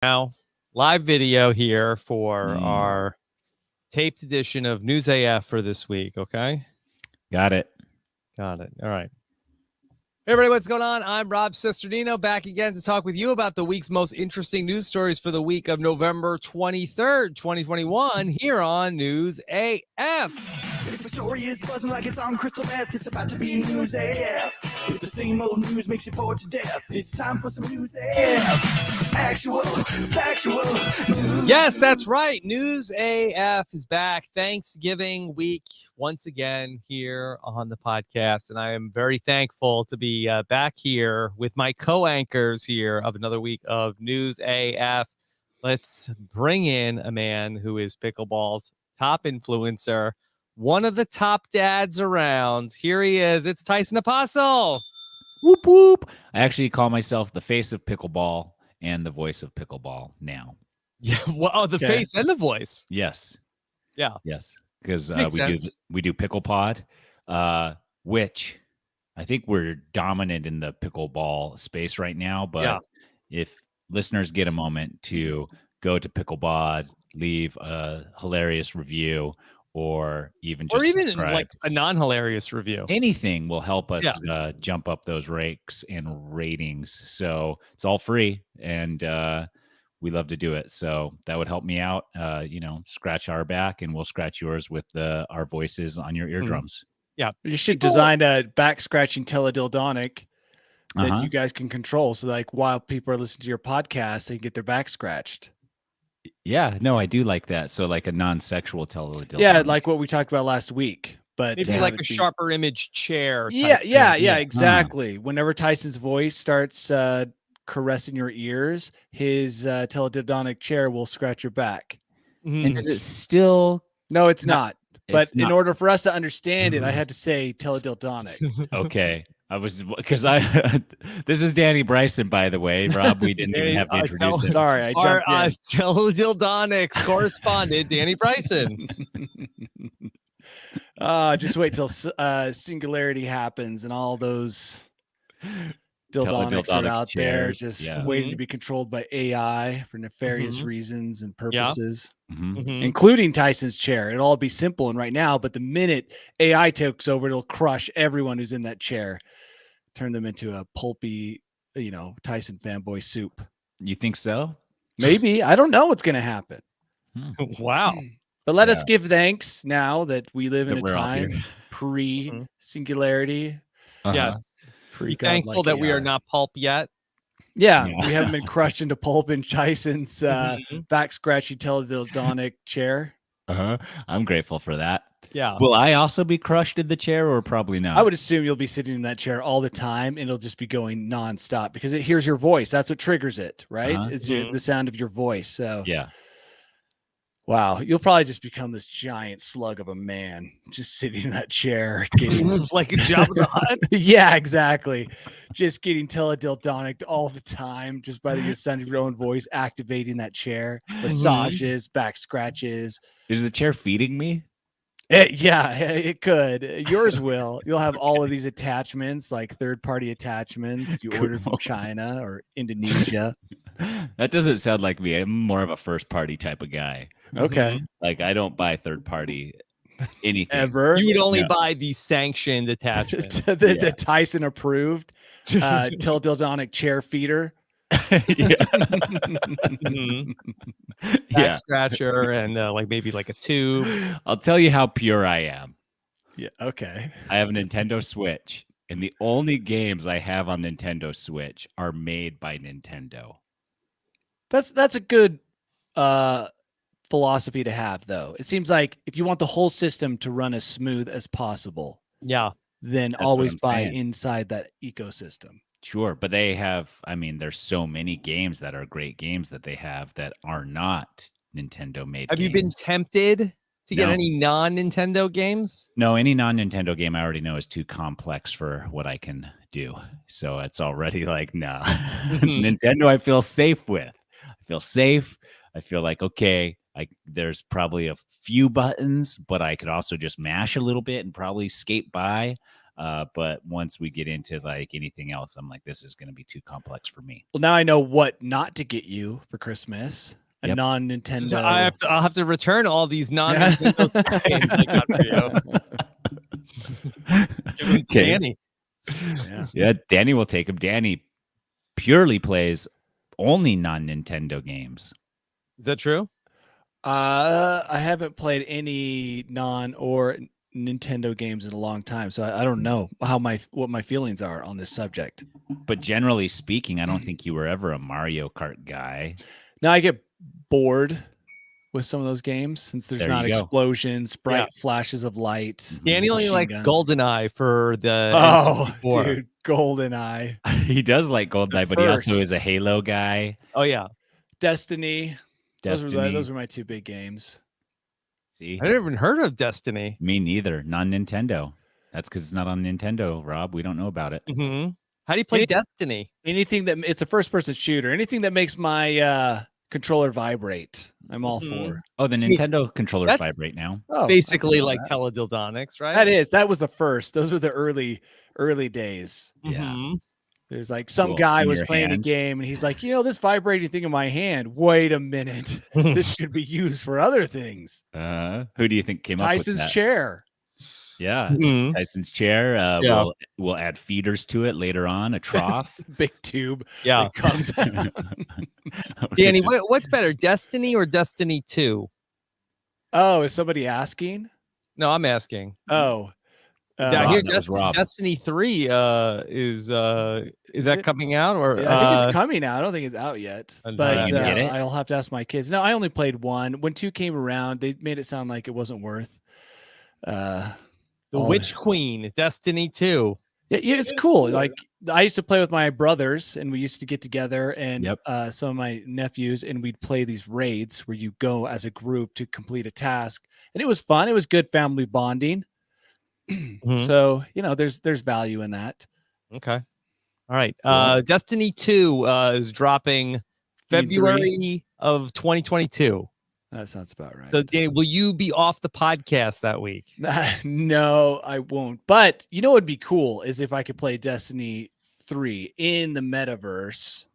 Now, live video here for Mm. our taped edition of News AF for this week. Okay. Got it. Got it. All right. Hey everybody, what's going on? I'm Rob Sesternino, back again to talk with you about the week's most interesting news stories for the week of November 23rd, 2021, here on News AF. If the story is buzzing like it's on crystal meth, it's about to be News AF. If the same old news makes you bored to death, it's time for some News AF. Actual, factual news. Yes, that's right. News AF is back. Thanksgiving week once again here on the podcast. And I am very thankful to be back here with my co-anchors here of another week of News AF. Let's bring in a man who is pickleball's top influencer, one of the top dads around. Here he is. It's Tyson Apostle. Whoop, whoop. I actually call myself the face of pickleball and the voice of pickleball now. Yeah, well, the face and the voice. Yes. Yeah. Yes. Because Makes we sense. do pickle pod, which I think we're dominant in the pickleball space right now. But if listeners get a moment to go to pickleball, leave a hilarious review, or even just subscribe. Like a non-hilarious review. Anything will help us jump up those ranks and ratings. So it's all free, and we love to do it. So that would help me out. Scratch our back, and we'll scratch yours with our voices on your eardrums. Yeah, you should design a back scratching teledildonic that you guys can control. So, like, while people are listening to your podcast, they can get their back scratched. Yeah, no, I do like that. So, like a non-sexual teledildonic. Yeah, like what we talked about last week. But maybe like a sharper image chair. Yeah, exactly. Whenever Tyson's voice starts caressing your ears, his teledildonic chair will scratch your back. And is it still? No, it's not. But in not. order for us to understand it, I had to say teledildonic. Okay. Because this is Danny Bryson, by the way. Rob, we didn't even have to introduce him. Sorry, I jumped in. Teledildonics correspondent, Danny Bryson. Just wait till singularity happens and all those dildonics are out there just waiting to be controlled by AI for nefarious reasons and purposes, including Tyson's chair. It'll all be simple and right now, but the minute AI takes over, it'll crush everyone who's in that chair, turn them into a pulpy, Tyson fanboy soup. You think so? Maybe. I don't know what's going to happen. Wow. But let us give thanks now that we live in a time pre-singularity. Yes. Be thankful that we are not pulp yet. Yeah, we haven't been crushed into pulp in Tyson's back scratchy teledildonic chair. I'm grateful for that. Yeah. Will I also be crushed in the chair, or probably not? I would assume you'll be sitting in that chair all the time, and it'll just be going nonstop because it hears your voice. That's what triggers it, right? It's the sound of your voice. So yeah. Wow, you'll probably just become this giant slug of a man, just sitting in that chair, getting like a Jabba the Hutt. Yeah, exactly. Just getting teledildonic all the time, just by the sound of your own voice, activating that chair, massages, back scratches. Is the chair feeding me? Yeah, it could. Yours will. You'll have all of these attachments, like third-party attachments you ordered from China or Indonesia. That doesn't sound like me. I'm more of a first-party type of guy. Okay. Like, I don't buy third-party anything. Ever. You would only buy the sanctioned attachments. the Tyson approved teledildonic chair feeder. Back scratcher and like maybe like a tube. I'll tell you how pure I am. Yeah. Okay. I have a Nintendo Switch, and the only games I have on Nintendo Switch are made by Nintendo. That's a good philosophy to have, though. It seems like if you want the whole system to run as smooth as possible, then always buy inside that ecosystem. Sure, but they have, there's so many games that are great games that they have that are not Nintendo made. Have you been tempted to get any non-Nintendo games? No, any non-Nintendo game I already know is too complex for what I can do. So it's already like, nah. Nintendo I feel safe with. I feel safe. I feel like, okay, there's probably a few buttons, but I could also just mash a little bit and probably skate by. But once we get into like anything else, I'm like, this is going to be too complex for me. Well, now I know what not to get you for Christmas. A non-Nintendo. So I'll have to return all these non-Nintendo games I got for you. Give them to Danny. Yeah, Danny will take him. Danny purely plays only non-Nintendo games. Is that true? I haven't played any non or Nintendo games in a long time, so I don't know what my feelings are on this subject. But generally speaking, I don't think you were ever a Mario Kart guy. Now I get bored with some of those games since there's not explosions, bright flashes of light. Danny only likes GoldenEye for the dude, GoldenEye. He does like GoldenEye, but he also is a Halo guy. Oh yeah, Destiny. Those were my two big games. See, I never even heard of Destiny. Me neither. Non-Nintendo. That's because it's not on Nintendo, Rob. We don't know about it. Mm-hmm. How do you play Destiny? Anything that it's a first-person shooter. Anything that makes my controller vibrate, I'm all for. Oh, the Nintendo controllers vibrate now. Oh, basically like teledildonics, right? That was the first. Those were the early days. Yeah. There's like some guy was playing a game and he's like, this vibrating thing in my hand. Wait a minute. This should be used for other things. Who do you think came up with that? Tyson's chair. Yeah. Tyson's chair. We'll add feeders to it later on, a trough. Big tube. Yeah. That comes Danny, what's better, Destiny or Destiny 2? Oh, is somebody asking? No, I'm asking. Oh. I hear Destiny 3 is that coming out or I think it's coming out. I don't think it's out yet. But I'll have to ask my kids. No, I only played one. When 2 came around, they made it sound like it wasn't worth the Witch Queen, Destiny 2. Yeah, it's cool. Like I used to play with my brothers and we used to get together and some of my nephews and we'd play these raids where you go as a group to complete a task. And it was fun. It was good family bonding. So, there's value in that. Okay. All right. Destiny 2 is dropping February of 2022. That sounds about right. So, Danny, will you be off the podcast that week? No, I won't. But what would be cool is if I could play Destiny 3 in the metaverse,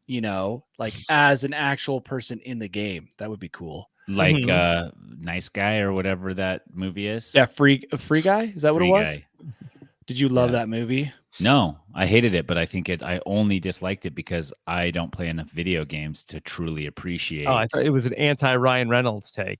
like as an actual person in the game. That would be cool. Like Nice Guy or whatever that movie is. Yeah, Free Guy. Is that what it was? Guy. Did you love that movie? No, I hated it, but I think I only disliked it because I don't play enough video games to truly appreciate. Oh, I thought it was an anti-Ryan Reynolds take.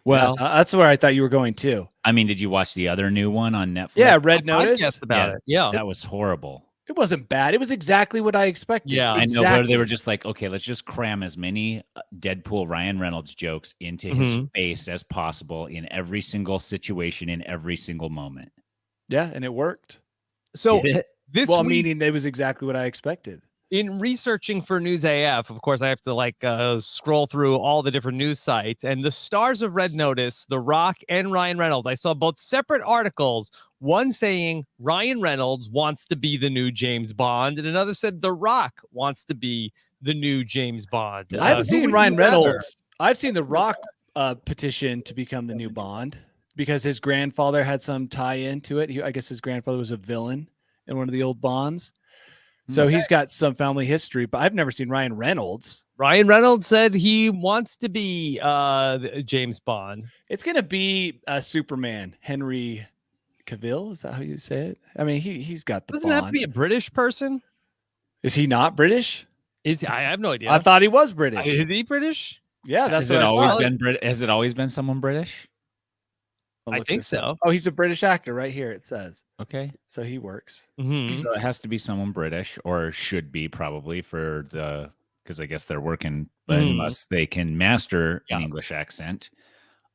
Well, that's where I thought you were going too. I mean, did you watch the other new one on Netflix? Yeah, Red Notice. Podcast about it. Yeah, that was horrible. It wasn't bad. It was exactly what I expected. Yeah, exactly. I know. Where they were just like, okay, let's just cram as many Deadpool Ryan Reynolds jokes into his face as possible in every single situation, in every single moment. Yeah, and it worked. So this week, meaning it was exactly what I expected. In researching for News AF, of course, I have to scroll through all the different news sites, and the stars of Red Notice, The Rock and Ryan Reynolds, I saw both separate articles, one saying Ryan Reynolds wants to be the new James Bond, and another said The Rock wants to be the new James Bond. I haven't seen Ryan Reynolds. I've seen The Rock petition to become the new Bond because his grandfather had some tie-in to it. I guess his grandfather was a villain in one of the old Bonds. So he's got some family history, but I've never seen Ryan Reynolds. Ryan Reynolds said he wants to be James Bond. It's going to be Superman, Henry Cavill. Is that how you say it? I mean, he's got the Doesn't it have to be a British person? Is he not British? I have no idea. I thought he was British. Is he British? Yeah, that's has it always been Has it always been someone British? I think so. Oh, he's a British actor right here. It says. Okay. So he works. So it has to be someone British, or should be probably because I guess they're working, but unless they can master an English accent.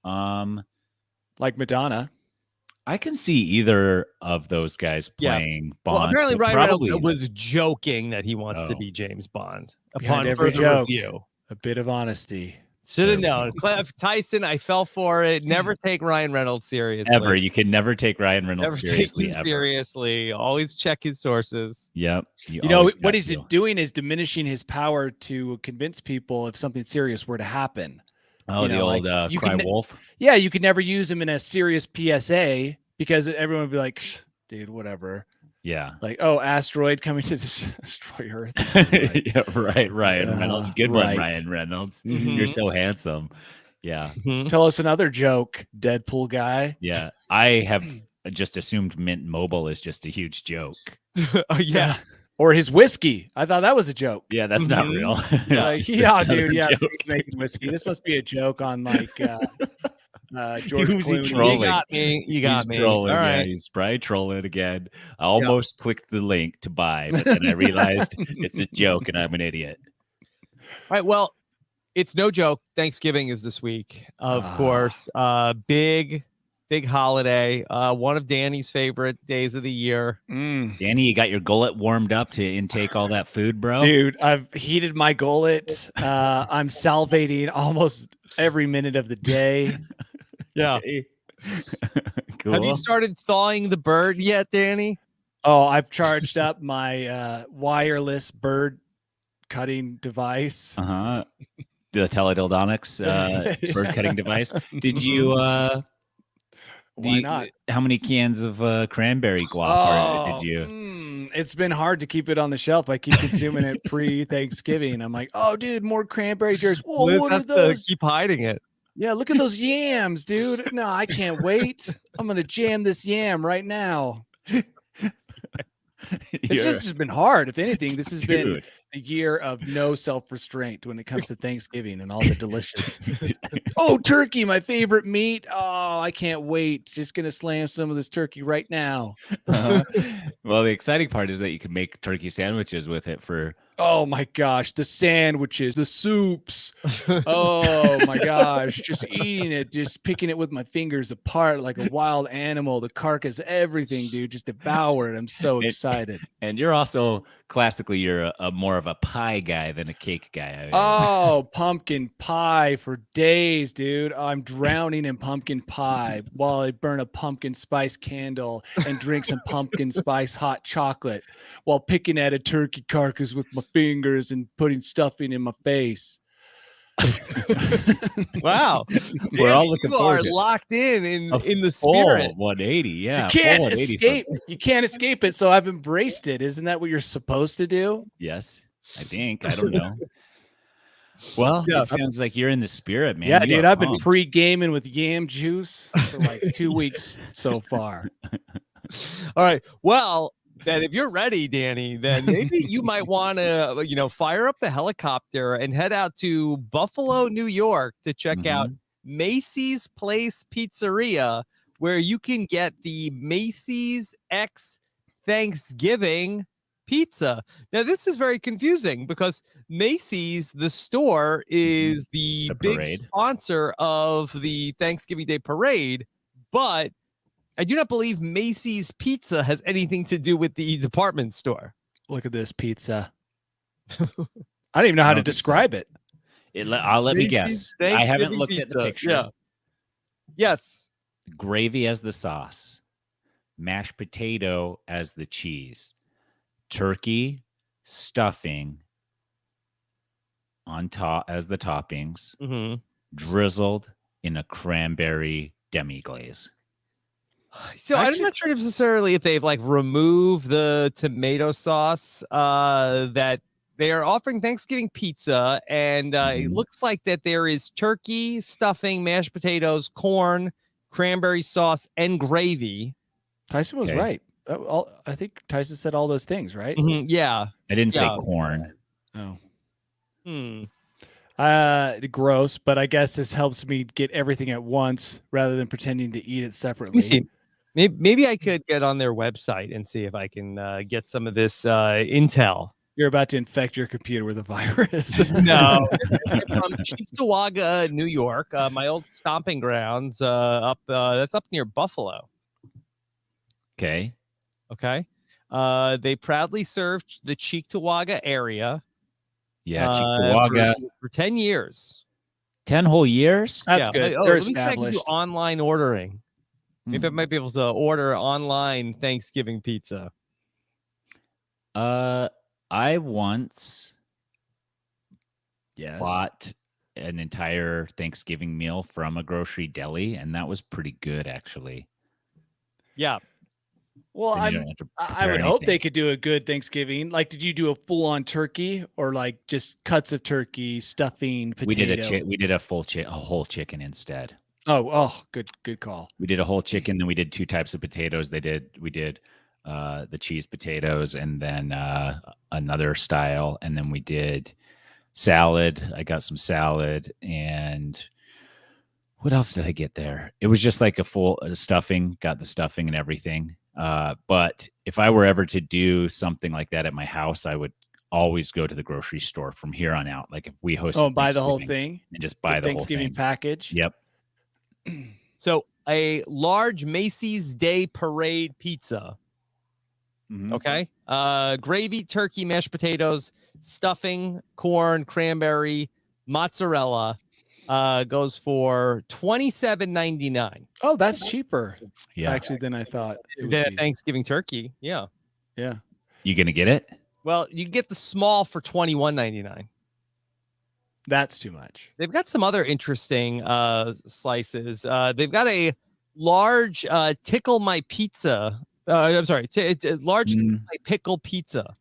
Like Madonna. I can see either of those guys playing Bond. Well, apparently Ryan Reynolds was joking that he wants to be James Bond. Upon further review. A bit of honesty. Should have known. Tyson, I fell for it. Never take Ryan Reynolds seriously. Ever. You can never take Ryan Reynolds seriously. Take him seriously. Always check his sources. Yep. What he's doing is diminishing his power to convince people if something serious were to happen. Oh, the old cry wolf. Yeah, you could never use him in a serious PSA because everyone would be like, dude, whatever. Yeah. Like, oh, asteroid coming to destroy Earth. Right. Yeah, right. Ryan Reynolds. Good one, Ryan Reynolds. You're so handsome. Yeah. Tell us another joke, Deadpool guy. Yeah. I have just assumed Mint Mobile is just a huge joke. Oh, yeah. Or his whiskey. I thought that was a joke. Yeah, that's not real. Like, yeah, dude. Yeah, he's making whiskey. This must be a joke on like George Clooney. Trolling? You got me. You got me. Trolling. All right. Yeah, he's probably trolling again. I almost clicked the link to buy, but then I realized it's a joke and I'm an idiot. All right. Well, it's no joke. Thanksgiving is this week, of course. Big holiday. One of Danny's favorite days of the year. Danny, you got your gullet warmed up to intake all that food, bro? Dude, I've heated my gullet. I'm salivating almost every minute of the day. Yeah. Cool. Have you started thawing the bird yet, Danny? Oh, I've charged up my wireless bird cutting device. The teledildonics bird cutting device. Did you Why not? How many cans of cranberry guava did you? It's been hard to keep it on the shelf. I keep consuming it pre-Thanksgiving. I'm like, oh, dude, more cranberry jars. Whoa, Liz what are has those? to keep hiding it. Yeah, look at those yams, dude. No, I can't wait. I'm gonna jam this yam right now. It's just been hard. If anything, this has been a year of no self-restraint when it comes to Thanksgiving and all the delicious. Oh, turkey, my favorite meat. Oh, I can't wait. Just gonna slam some of this turkey right now. Well, the exciting part is that you can make turkey sandwiches with it for. Oh my gosh, the sandwiches, the soups. Oh my gosh, just eating it, just picking it with my fingers apart like a wild animal. The carcass, everything, dude, just devour it. I'm so excited. And you're also you're a more of a pie guy than a cake guy. Oh, pumpkin pie for days, dude. I'm drowning in pumpkin pie while I burn a pumpkin spice candle and drink some pumpkin spice hot chocolate while picking at a turkey carcass with my fingers and putting stuffing in my face. Wow. We're all looking you forward are to locked in the spirit. 180, yeah. You can't escape. You can't escape it, so I've embraced it. Isn't that what you're supposed to do? Yes, I think. I don't know. Well, it sounds like you're in the spirit, man. Yeah, dude, I've been pre-gaming with yam juice for like 2 weeks so far. All right. Well, then if you're ready, Danny, then maybe you might want to, fire up the helicopter and head out to Buffalo, New York to check out Macy's Place Pizzeria, where you can get the Macy's X Thanksgiving pizza. Now, this is very confusing because Macy's, the store, is the big sponsor of the Thanksgiving Day parade, but I do not believe Macy's Pizza has anything to do with the department store. Look at this pizza. I don't even know how to describe it. Let me guess. I haven't looked at the picture. Yeah. Yes. Gravy as the sauce. Mashed potato as the cheese. Turkey, stuffing on top as the toppings. Drizzled in a cranberry demi-glaze. So I'm not sure necessarily if they've removed the tomato sauce that they are offering Thanksgiving pizza, and it looks like that there is turkey, stuffing, mashed potatoes, corn, cranberry sauce, and gravy. Tyson was right. I think Tyson said all those things, right? Yeah. I didn't say corn. Oh. Gross, but I guess this helps me get everything at once rather than pretending to eat it separately. Let me see. Maybe I could get on their website and see if I can get some of this intel. You're about to infect your computer with a virus. No. From Cheektowaga, New York, my old stomping grounds, that's up near Buffalo. Okay. They proudly served the Cheektowaga area. Yeah, Cheektowaga for 10 years. 10 whole years? That's good. They're let me see if I can do online ordering. Maybe I might be able to order online Thanksgiving pizza. I once bought an entire Thanksgiving meal from a grocery deli, and that was pretty good, actually. Yeah. Well, I would hope they could do a good Thanksgiving. Like, did you do a full-on turkey or like just cuts of turkey, stuffing, potato? We did a whole chicken instead. Oh, good call. We did a whole chicken, then we did 2 types of potatoes. We did the cheese potatoes and then another style, and then we did salad. I got some salad, and what else did I get there? It was just like a full stuffing, got the stuffing and everything. But if I were ever to do something like that at my house, I would always go to the grocery store from here on out. Like if we hosted buy the whole thing and just buy the Thanksgiving whole thing. package. Yep. So a large Macy's Day Parade pizza. Mm-hmm. Okay. Gravy, turkey, mashed potatoes, stuffing, corn, cranberry, mozzarella. Goes for $27.99. Oh, that's cheaper. Yeah, actually, than I thought. The Thanksgiving turkey. Yeah. You gonna get it? Well, you get the small for $21.99. That's too much. They've got some other interesting slices. They've got a large Tickle My Pizza. I'm sorry, it's a large Tickle My Pickle pizza.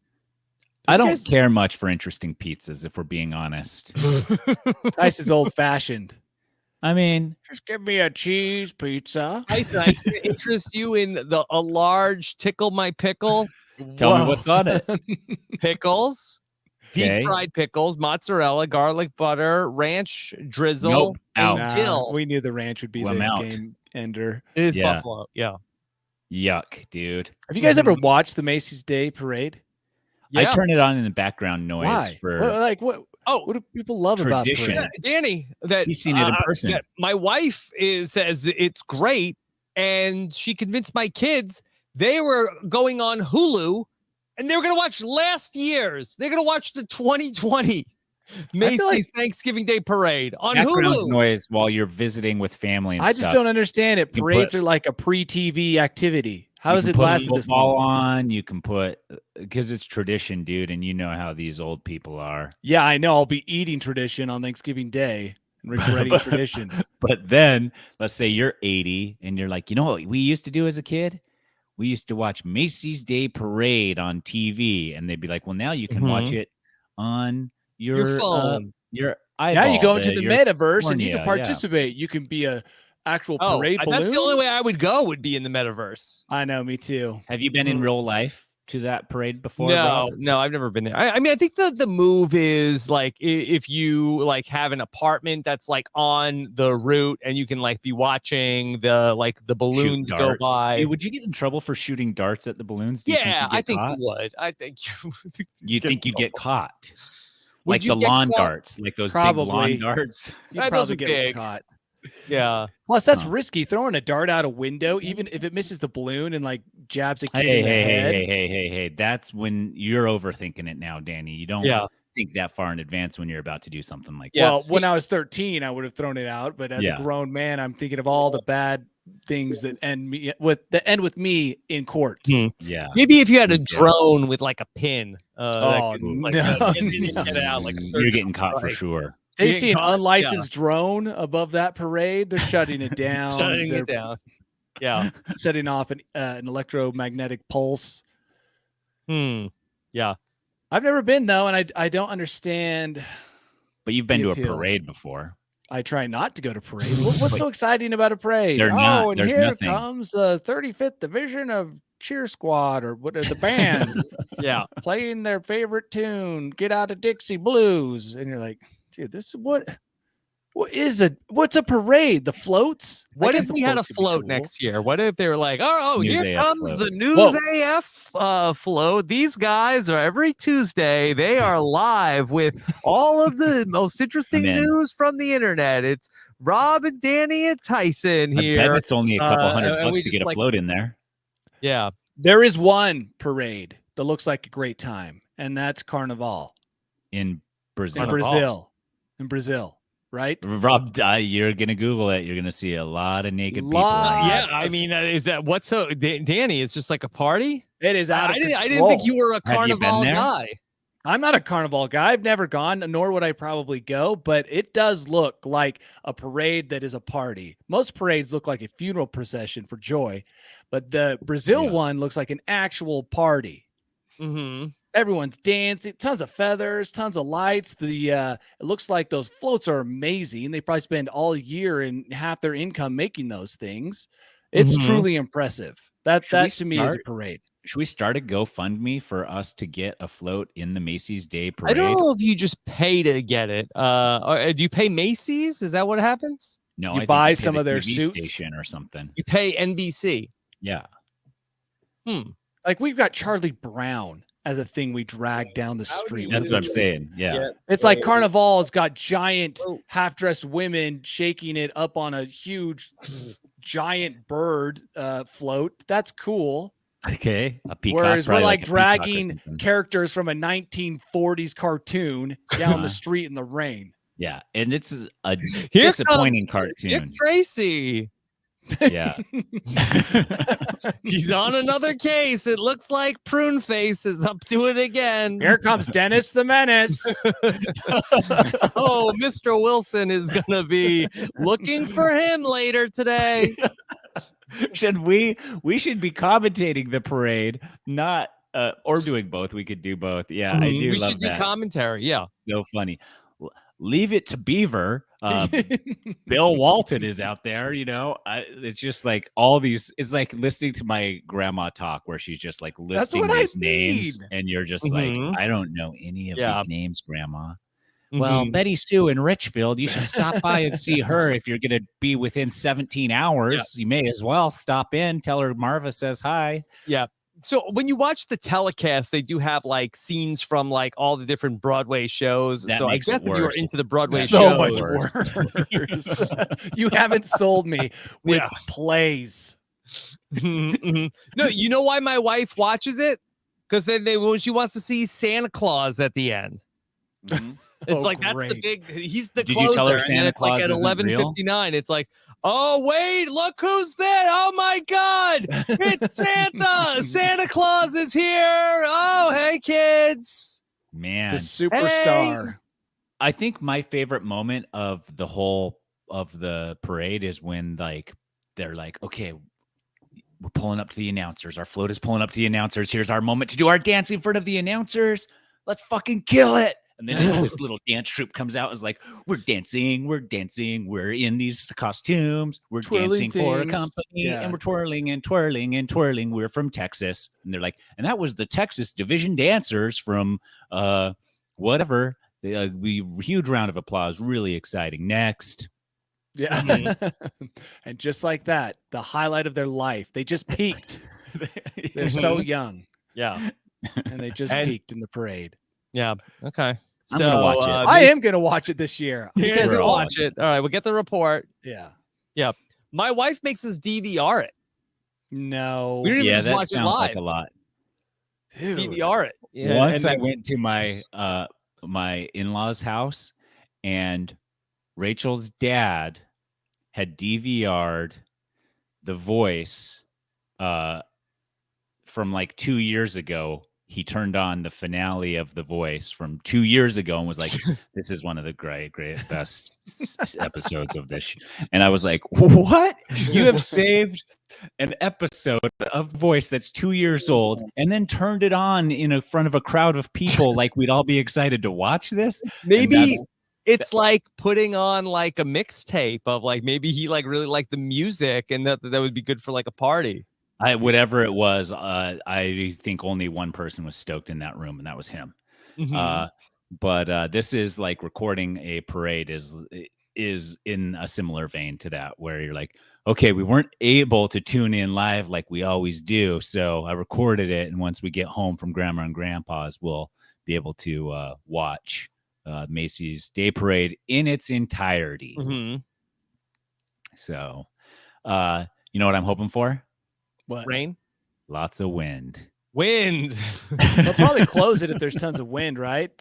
I don't care much for interesting pizzas, if we're being honest. Tice is old-fashioned. I mean, just give me a cheese pizza. I can interest you in a large Tickle My Pickle. Tell me what's on it. Pickles, deep fried pickles, mozzarella, garlic butter, ranch drizzle, and dill. We knew the ranch would be the game ender. It is Buffalo. Yeah. Yuck, dude. Have you guys ever watched the Macy's Day Parade? Yeah. I turn it on in the background noise. Why? For what do people love tradition. about it? Danny, he's seen it in person. My wife says it's great, and she convinced my kids they were going on Hulu, and they were going to watch last year's. They're going to watch the 2020 Macy's Thanksgiving Day Parade on Hulu. Noise while you're visiting with family. And I just don't understand it. Parades are like a pre-TV activity. How does it last this long? On you can put because it's tradition, dude, and you know how these old people are. Yeah, I know. I'll be eating tradition on Thanksgiving Day and regretting tradition. But then let's say you're 80 and you're like, you know what we used to do as a kid? We used to watch Macy's Day Parade on TV, and they'd be like, well, now you can watch it on your phone, your eyeball. Now you go into the metaverse and you can participate. Yeah. You can be a actual parade balloon. That's the only way I would go would be in the metaverse. I know, me too. Have you been in real life to that parade before? No, I've never been there. I mean, I think the move is like if you like have an apartment that's like on the route and you can like be watching the balloons go by. Hey, would you get in trouble for shooting darts at the balloons? I think you would. I think you think you'd get caught. Like the lawn darts, like those big lawn darts. Those are big. Caught. Yeah. Plus, that's risky. Throwing a dart out a window, even if it misses the balloon and like jabs a kid in the head. Hey. That's when you're overthinking it now, Danny. You don't think that far in advance when you're about to do something like that. Well, when I was 13, I would have thrown it out. But as a grown man, I'm thinking of all the bad things that end with me in court. Yeah. Maybe if you had a drone with like a pin. You're getting caught for sure. They see an unlicensed drone above that parade. They're shutting it down. Yeah. Setting off an electromagnetic pulse. Yeah. I've never been though, and I don't understand. But you've been to a parade before. I try not to go to parades. What's so exciting about a parade? There's here nothing. Comes the 35th Division of Cheer Squad or what the band. Playing their favorite tune, Get Out of Dixie Blues. And you're like, dude, this is what's a parade? The floats? What if we had a float next year? What if they were like, here comes the News AF float. These guys are every Tuesday. They are live with all of the most interesting news from the internet. It's Rob and Danny and Tyson here. I bet it's only a couple $100 to get a float in there. Yeah. There is one parade that looks like a great time, and that's Carnival. In Brazil. In Brazil, right? Rob, you're going to Google it. You're going to see a lot of naked people. I mean, is that what's so, Danny, it's just like a party? It is out of control. I didn't think you were a Carnival guy. I'm not a carnival guy. I've never gone, nor would I probably go, but it does look like a parade that is a party. Most parades look like a funeral procession for joy, but the Brazil one looks like an actual party. Mm-hmm. Everyone's dancing, tons of feathers, tons of lights. It looks like those floats are amazing. They probably spend all year and half their income making those things. It's truly impressive. That to me is a parade. Should we start a GoFundMe for us to get a float in the Macy's Day Parade? I don't know if you just pay to get it. Or do you pay Macy's? Is that what happens? No, you buy some of their TV suits station or something. You pay NBC. Yeah. Like we've got Charlie Brown as a thing we drag down the street. That's what I'm saying. Yeah. It's like Carnival's got giant half-dressed women shaking it up on a huge giant bird float. That's cool. Okay. A peacock. Whereas we're like dragging characters from a 1940s cartoon down the street in the rain. Yeah. And it's a disappointing cartoon. Dick Tracy. Yeah. He's on another case. It looks like Prune Face is up to it again. Here comes Dennis the Menace. Oh, Mr. Wilson is going to be looking for him later today. We should be commentating the parade, not or doing both. We could do both. Yeah, I do. We love should do that. commentary. Yeah. So funny. Leave it to Beaver. Bill Walton is out there, it's just like all these, it's like listening to my grandma talk where she's just like listing these names and you're just like, I don't know any of these names, Grandma. Well, Betty Sue in Richfield, you should stop by and see her if you're going to be within 17 hours. You may as well stop in, tell her Marva says hi. Yeah. So when you watch the telecast, they do have like scenes from like all the different Broadway shows. So I guess if you were into the Broadway shows, so much worse. You haven't sold me with plays. No, you know why my wife watches it? Because then when she wants to see Santa Claus at the end. It's like great. That's the big. He's the Did closer, you tell her Santa and it's Claus like at isn't real? 11:59. It's like, oh wait, look who's there! Oh my God, it's Santa! Santa Claus is here! Oh hey kids, man, the superstar. Hey. I think my favorite moment of the whole of the parade is when like they're like, okay, we're pulling up to the announcers. Our float is pulling up to the announcers. Here's our moment to do our dance in front of the announcers. Let's fucking kill it. And then this little dance troupe comes out and is like, we're dancing, we're in these costumes, we're dancing for a company, and we're twirling and twirling and twirling. We're from Texas. And they're like, and that was the Texas Division dancers from whatever. Huge round of applause. Really exciting. Next. Yeah. And just like that, the highlight of their life, they just peaked. They're so young. Yeah. And they just peaked in the parade. Yeah. Okay. I'm gonna watch it. I am gonna watch it this year. You guys will watch it. All right, we'll get the report. Yeah. Yeah. My wife makes us DVR it. No. We didn't even that watch sounds it live. like a lot. Dude. DVR it. Yeah, Once I went to my my in-laws' house, and Rachel's dad had DVR'd The Voice from like 2 years ago. He turned on the finale of The Voice from 2 years ago and was like, this is one of the great best episodes of this. And I was like, what? You have saved an episode of Voice that's 2 years old and then turned it on in front of a crowd of people like we'd all be excited to watch this? Maybe it's like putting on like a mixtape of like, maybe he like really liked the music and that would be good for like a party. Whatever it was, I think only one person was stoked in that room, and that was him. But this is like recording a parade is in a similar vein to that, where you're like, okay, we weren't able to tune in live like we always do, so I recorded it, and once we get home from Grandma and Grandpa's, we'll be able to watch Macy's Day Parade in its entirety. So, you know what I'm hoping for? What? Rain? Lots of wind. Wind. They'll probably close it if there's tons of wind, right?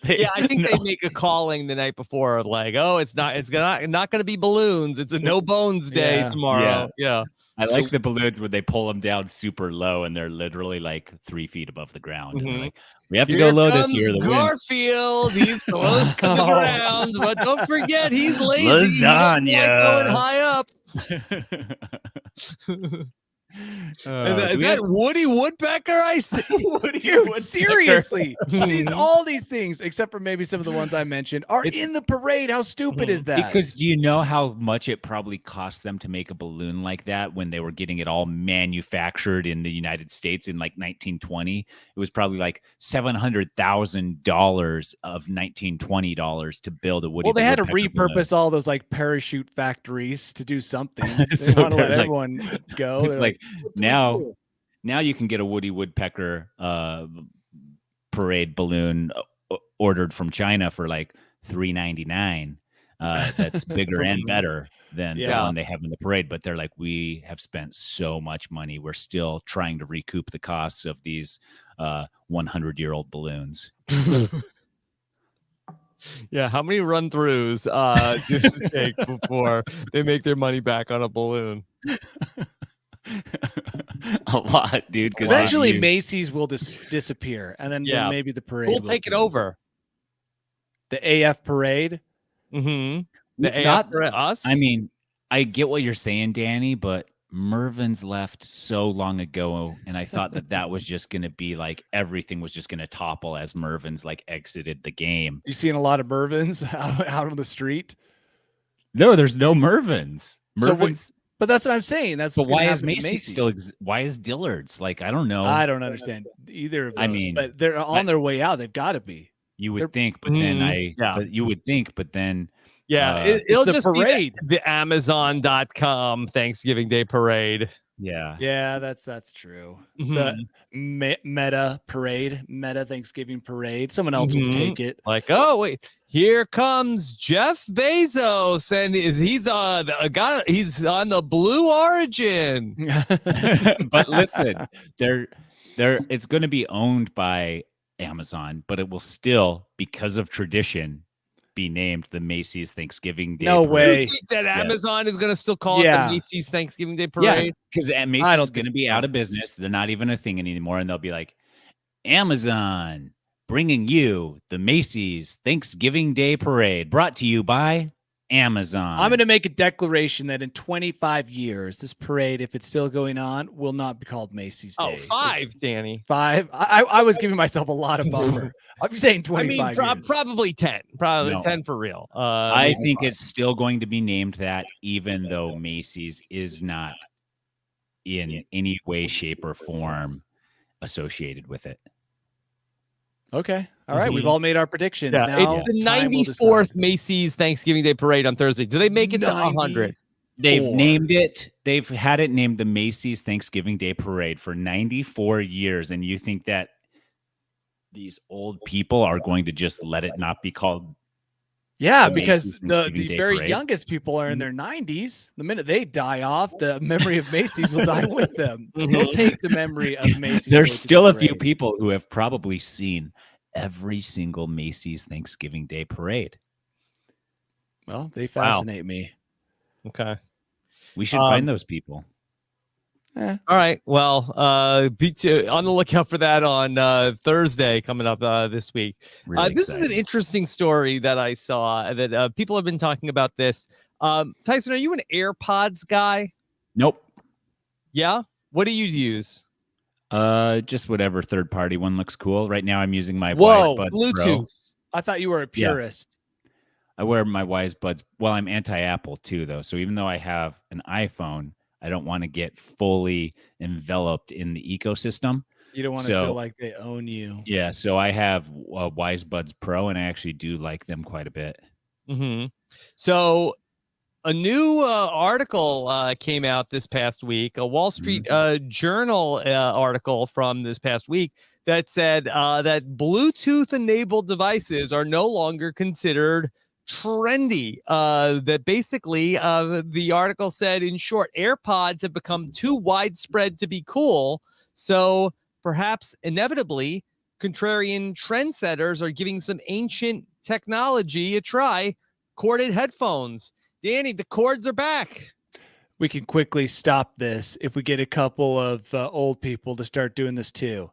Yeah, I think they make a calling the night before, like, oh, it's not going to be balloons. It's a no bones day tomorrow. Yeah. I like the balloons when they pull them down super low and they're literally like 3 feet above the ground. And they're like, we have to go low this year. The Garfield, he's close to the ground, but don't forget he's lazy. Lasagna. He doesn't like going high up. Is that Woody Woodpecker I see? Dude, seriously. All these things, except for maybe some of the ones I mentioned, are in the parade. How stupid is that? Because do you know how much it probably cost them to make a balloon like that when they were getting it all manufactured in the United States in like 1920? It was probably like $700,000 of $1920 to build a Woody. Well, they had to Woodpecker repurpose balloon. all those like parachute factories to do something. So They want to let they're like- everyone go. It's They're like now you can get a Woody Woodpecker parade balloon ordered from China for like $3.99. That's bigger and better than the one they have in the parade. But they're like, we have spent so much money. We're still trying to recoup the costs of these 100-year-old balloons. Yeah, how many run-throughs do it take before they make their money back on a balloon? A lot, dude. Eventually, Macy's will disappear, and then maybe the parade. We'll take it over. The AF parade. Mm-hmm. The AF for us. I mean, I get what you're saying, Danny, but Mervin's left so long ago, and I thought that was just going to be like everything was just going to topple as Mervin's like exited the game. You seeing a lot of Mervins out on the street? No, there's no Mervins. Mervins. But that's what I'm saying. But why is Macy's still? Why is Dillard's? Like, I don't know. I don't understand either of those. I mean, but they're on their way out. They've got to be. You would think, but then but you would think, but then. Yeah, it'll just parade. Be the Amazon.com Thanksgiving Day parade. Yeah, that's true. The Meta parade, Meta Thanksgiving parade. Someone else will take it. Like, oh wait, here comes Jeff Bezos, and he's on the Blue Origin. But listen, it's going to be owned by Amazon, but it will still, because of tradition, be named the Macy's Thanksgiving Day. No way. You think that Amazon is going to still call it the Macy's Thanksgiving Day parade? Yeah, because Macy's is going to be out of business. They're not even a thing anymore, and they'll be like, Amazon bringing you the Macy's Thanksgiving Day parade, brought to you by Amazon. I'm going to make a declaration that in 25 years, this parade, if it's still going on, will not be called Macy's Day. 5, Danny. 5? I was giving myself a lot of buffer. I'm saying 25 years. Probably 10. Probably 10 for real. I think it's still going to be named that, even though Macy's is not in any way, shape, or form associated with it. Okay. All right. We've all made our predictions. Yeah, now it's the 94th Macy's Thanksgiving Day parade on Thursday. Do they make it to 100? They've named it. They've had it named the Macy's Thanksgiving Day parade for 94 years. And you think that these old people are going to just let it not be called? Yeah, because the very parade. Youngest people are in their 90s. The minute they die off, the memory of Macy's will die with them. They'll take the memory of Macy's. There's still a few people who have probably seen every single Macy's Thanksgiving Day parade. Well, they fascinate me. Okay. We should find those people. All right. Well, be on the lookout for that on Thursday coming up this week. Really this is an interesting story that I saw that people have been talking about this. Tyson, are you an AirPods guy? Nope. Yeah? What do you use? Just whatever third party one looks cool. Right now I'm using my Wise Buds Bluetooth. Pro. I thought you were a purist. Yeah. I wear my Wise Buds. Well, I'm anti-Apple too, though. So even though I have an iPhone, I don't want to get fully enveloped in the ecosystem. You don't want to feel like they own you. Yeah. So I have Wise Buds Pro, and I actually do like them quite a bit. Mm-hmm. So a new article came out this past week, a Wall Street Journal article from this past week that said that Bluetooth-enabled devices are no longer considered trendy. That basically the article said, in short, AirPods have become too widespread to be cool. So perhaps inevitably, contrarian trendsetters are giving some ancient technology a try. Corded headphones. Danny, the cords are back. We can quickly stop this if we get a couple of old people to start doing this too.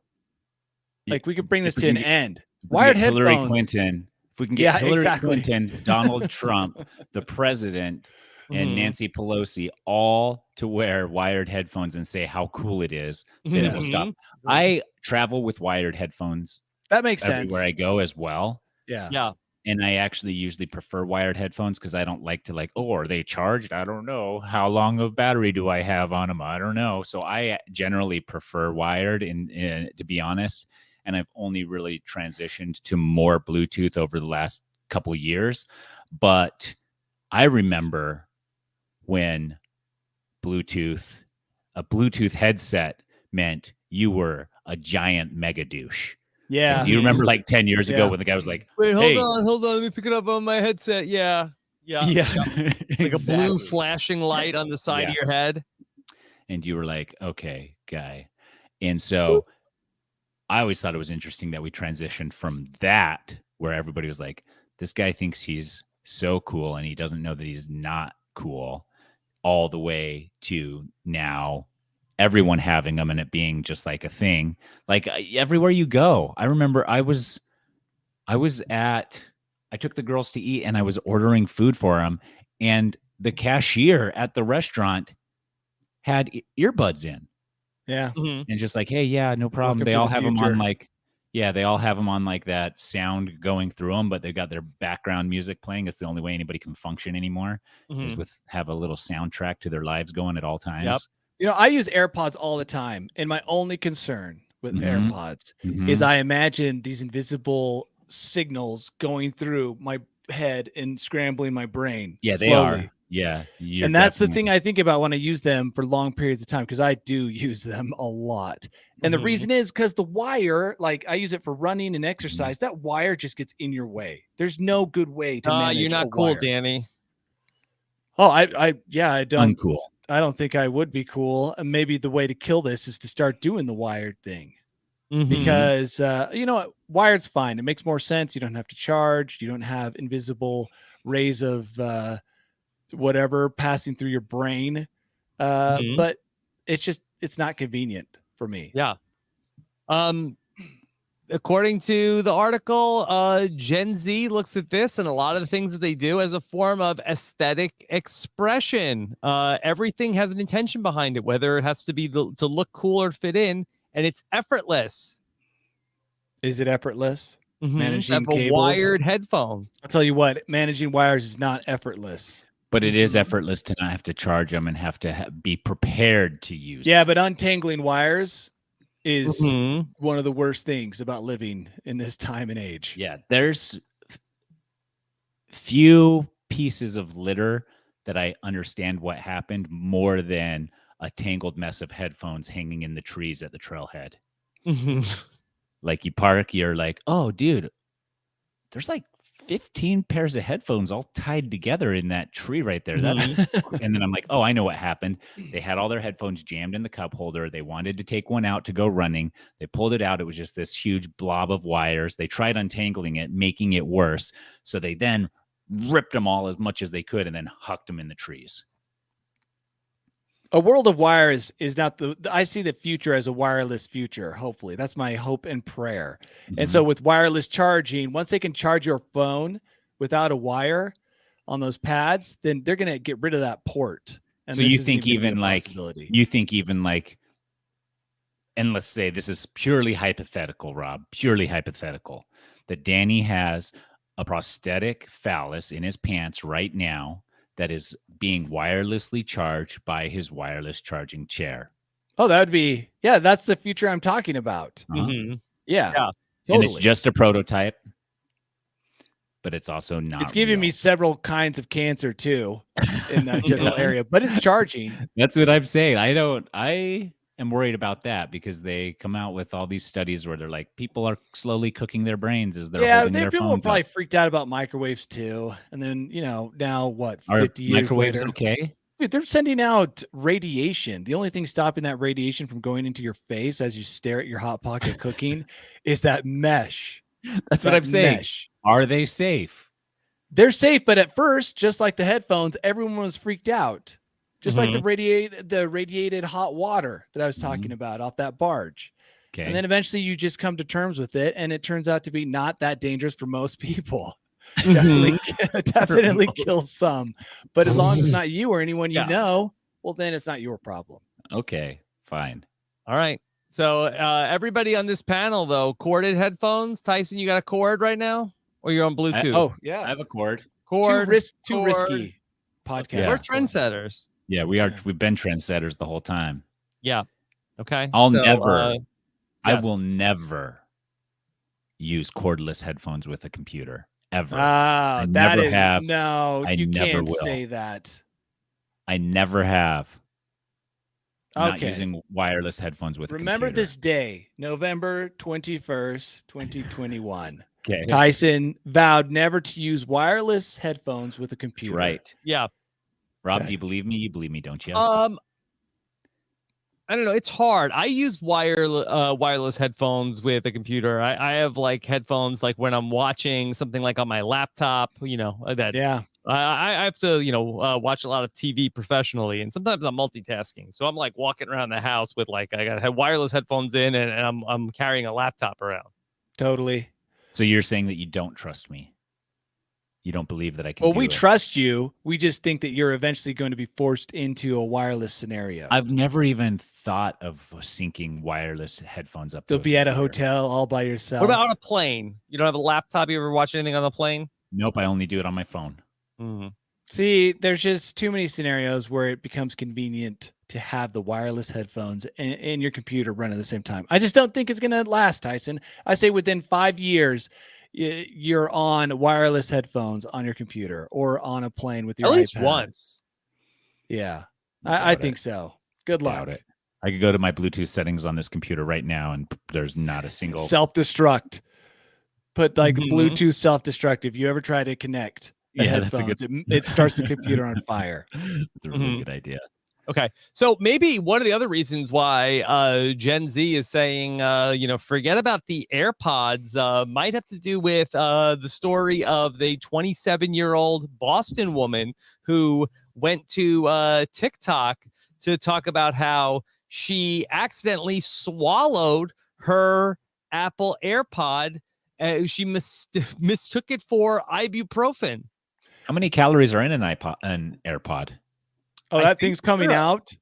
Like we could bring this to an end. Wired Hillary headphones. Clinton. If we can get Hillary Clinton, Donald Trump, the president, and Nancy Pelosi all to wear wired headphones and say how cool it is, then it will stop. I travel with wired headphones. That makes sense. Everywhere I go as well. Yeah. And I actually usually prefer wired headphones because I don't like to are they charged? I don't know. How long of battery do I have on them? I don't know. So I generally prefer wired, to be honest. And I've only really transitioned to more Bluetooth over the last couple years. But I remember when a Bluetooth headset meant you were a giant mega douche. Yeah. Do you remember 10 years ago when the guy was like, wait, hold on. Let me pick it up on my headset. Yeah. Like a blue flashing light on the side of your head. And you were like, okay, guy. And so I always thought it was interesting that we transitioned from that, where everybody was like, this guy thinks he's so cool and he doesn't know that he's not cool, all the way to now everyone having them and it being just like a thing. Like everywhere you go. I remember I took the girls to eat and I was ordering food for them, and the cashier at the restaurant had earbuds in. Yeah. And just like, hey, yeah, no problem. They all have them on they all have them on that sound going through them, but they've got their background music playing. It's the only way anybody can function anymore is have a little soundtrack to their lives going at all times. Yep. You know, I use AirPods all the time, and my only concern with AirPods is I imagine these invisible signals going through my head and scrambling my brain. Yeah, slowly. They are. Yeah. And that's the thing I think about when I use them for long periods of time, because I do use them a lot. And the reason is because the wire, I use it for running and exercise, that wire just gets in your way. There's no good way to manage you're not cool, wire. Danny. Oh, I don't. Uncool. I don't think I would be cool. And maybe the way to kill this is to start doing the wired thing. Because, you know what? Wired's fine. It makes more sense. You don't have to charge. You don't have invisible rays of whatever passing through your brain. But it's not convenient for me. Yeah. According to the article, Gen Z looks at this and a lot of the things that they do as a form of aesthetic expression. Everything has an intention behind it, whether it has to be to look cool or fit in, and it's effortless. Is it effortless? Managing a wired headphone. I'll tell you what, managing wires is not effortless. But it is effortless to not have to charge them and have to be prepared to use them. But untangling wires is one of the worst things about living in this time and age. Yeah, there's few pieces of litter that I understand what happened more than a tangled mess of headphones hanging in the trees at the trailhead. Like you park, you're like, oh, dude, there's 15 pairs of headphones all tied together in that tree right there. And then I'm like, oh, I know what happened. They had all their headphones jammed in the cup holder. They wanted to take one out to go running. They pulled it out. It was just this huge blob of wires. They tried untangling it, making it worse. So they then ripped them all as much as they could and then hucked them in the trees. A world of wires is not I see the future as a wireless future. Hopefully that's my hope and prayer. And so with wireless charging, once they can charge your phone without a wire on those pads, then they're going to get rid of that port. And so you think even and let's say this is purely hypothetical, Rob, purely hypothetical, that Danny has a prosthetic phallus in his pants right now that is being wirelessly charged by his wireless charging chair. Oh, that would be, that's the future I'm talking about. Yeah, totally. And it's just a prototype, but it's also not. It's giving me several kinds of cancer too in that general area, but it's charging. That's what I'm saying. I am worried about that because they come out with all these studies where they're like, people are slowly cooking their brains as they're holding their people phones are probably up. freaked out about microwaves too. And then, now what, are 50 years microwaves later? Okay? Dude, they're sending out radiation. The only thing stopping that radiation from going into your face as you stare at your Hot Pocket cooking is that mesh. That's what I'm saying. Are they safe? They're safe, but at first, just like the headphones, everyone was freaked out. Just like the radiated hot water that I was talking about off that barge. Okay. And then eventually you just come to terms with it, and it turns out to be not that dangerous for most people. Definitely kills some. But as long as it's not you or anyone you know, well, then it's not your problem. Okay, fine. All right. So everybody on this panel, though, corded headphones. Tyson, you got a cord right now? Or you're on Bluetooth? I have a cord. Too risky podcast. Yeah. We're trendsetters. Yeah, we are. We've been trendsetters the whole time. Yeah. Okay. I will never use cordless headphones with a computer ever. I never have. No, you never can't will. say that. I never have. Okay. Not using wireless headphones with Remember a computer. this day, November 21st, 2021. Okay. Tyson vowed never to use wireless headphones with a computer. That's right. Yeah. Rob, do you believe me? You believe me, don't you? I don't know. It's hard. I use wireless headphones with a computer. I have like headphones like when I'm watching something like on my laptop, that. Yeah. I have to, watch a lot of TV professionally, and sometimes I'm multitasking. So I'm like walking around the house with I got wireless headphones in, and I'm carrying a laptop around. Totally. So you're saying that you don't trust me? You don't believe that I can? Well, we trust you. We just think that you're eventually going to be forced into a wireless scenario. I've never even thought of syncing wireless headphones up. You'll be at a hotel all by yourself. What about on a plane? You don't have a laptop? You ever watch anything on the plane? Nope, I only do it on my phone. Mm-hmm. See, there's just too many scenarios where it becomes convenient to have the wireless headphones and your computer run at the same time. I just don't think it's going to last, Tyson. I say within 5 years, you're on wireless headphones on your computer or on a plane with your iPad. At least iPad. Once. Yeah, I think so. Good luck. I could go to my Bluetooth settings on this computer right now, and there's not a single self-destruct. Put Bluetooth self-destruct. If you ever try to connect the headphones, it starts the computer on fire. It's a really good idea. Okay, so maybe one of the other reasons why Gen Z is saying, forget about the AirPods might have to do with the story of the 27-year-old Boston woman who went to TikTok to talk about how she accidentally swallowed her Apple AirPod. She mistook it for ibuprofen. How many calories are in an AirPod? Oh, that thing's coming out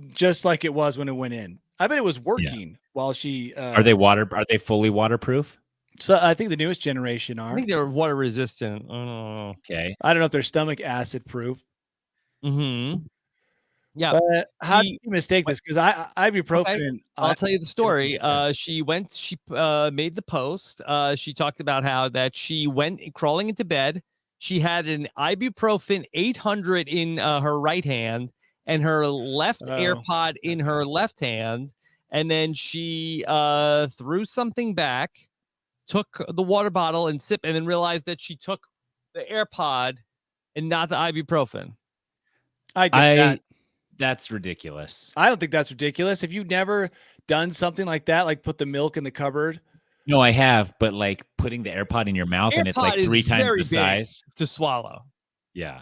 just like it was when it went in. I bet it was working while she. Are they fully waterproof? So I think the newest generation are. I think they're water resistant. I don't know. Okay. I don't know if they're stomach acid proof. Mm-hmm. Yeah. But how do you mistake this? Because ibuprofen. Okay. I'll tell you the story. She made the post. She talked about how that she went crawling into bed. She had an ibuprofen 800 in her right hand and her left AirPod in her left hand. And then she threw something back, took the water bottle and sipped, and then realized that she took the AirPod and not the ibuprofen. I get that. That's ridiculous. I don't think that's ridiculous. Have you never done something like that? Like put the milk in the cupboard? No, I have, but like putting the AirPod in your mouth and it's like 3 times the size to swallow. Yeah.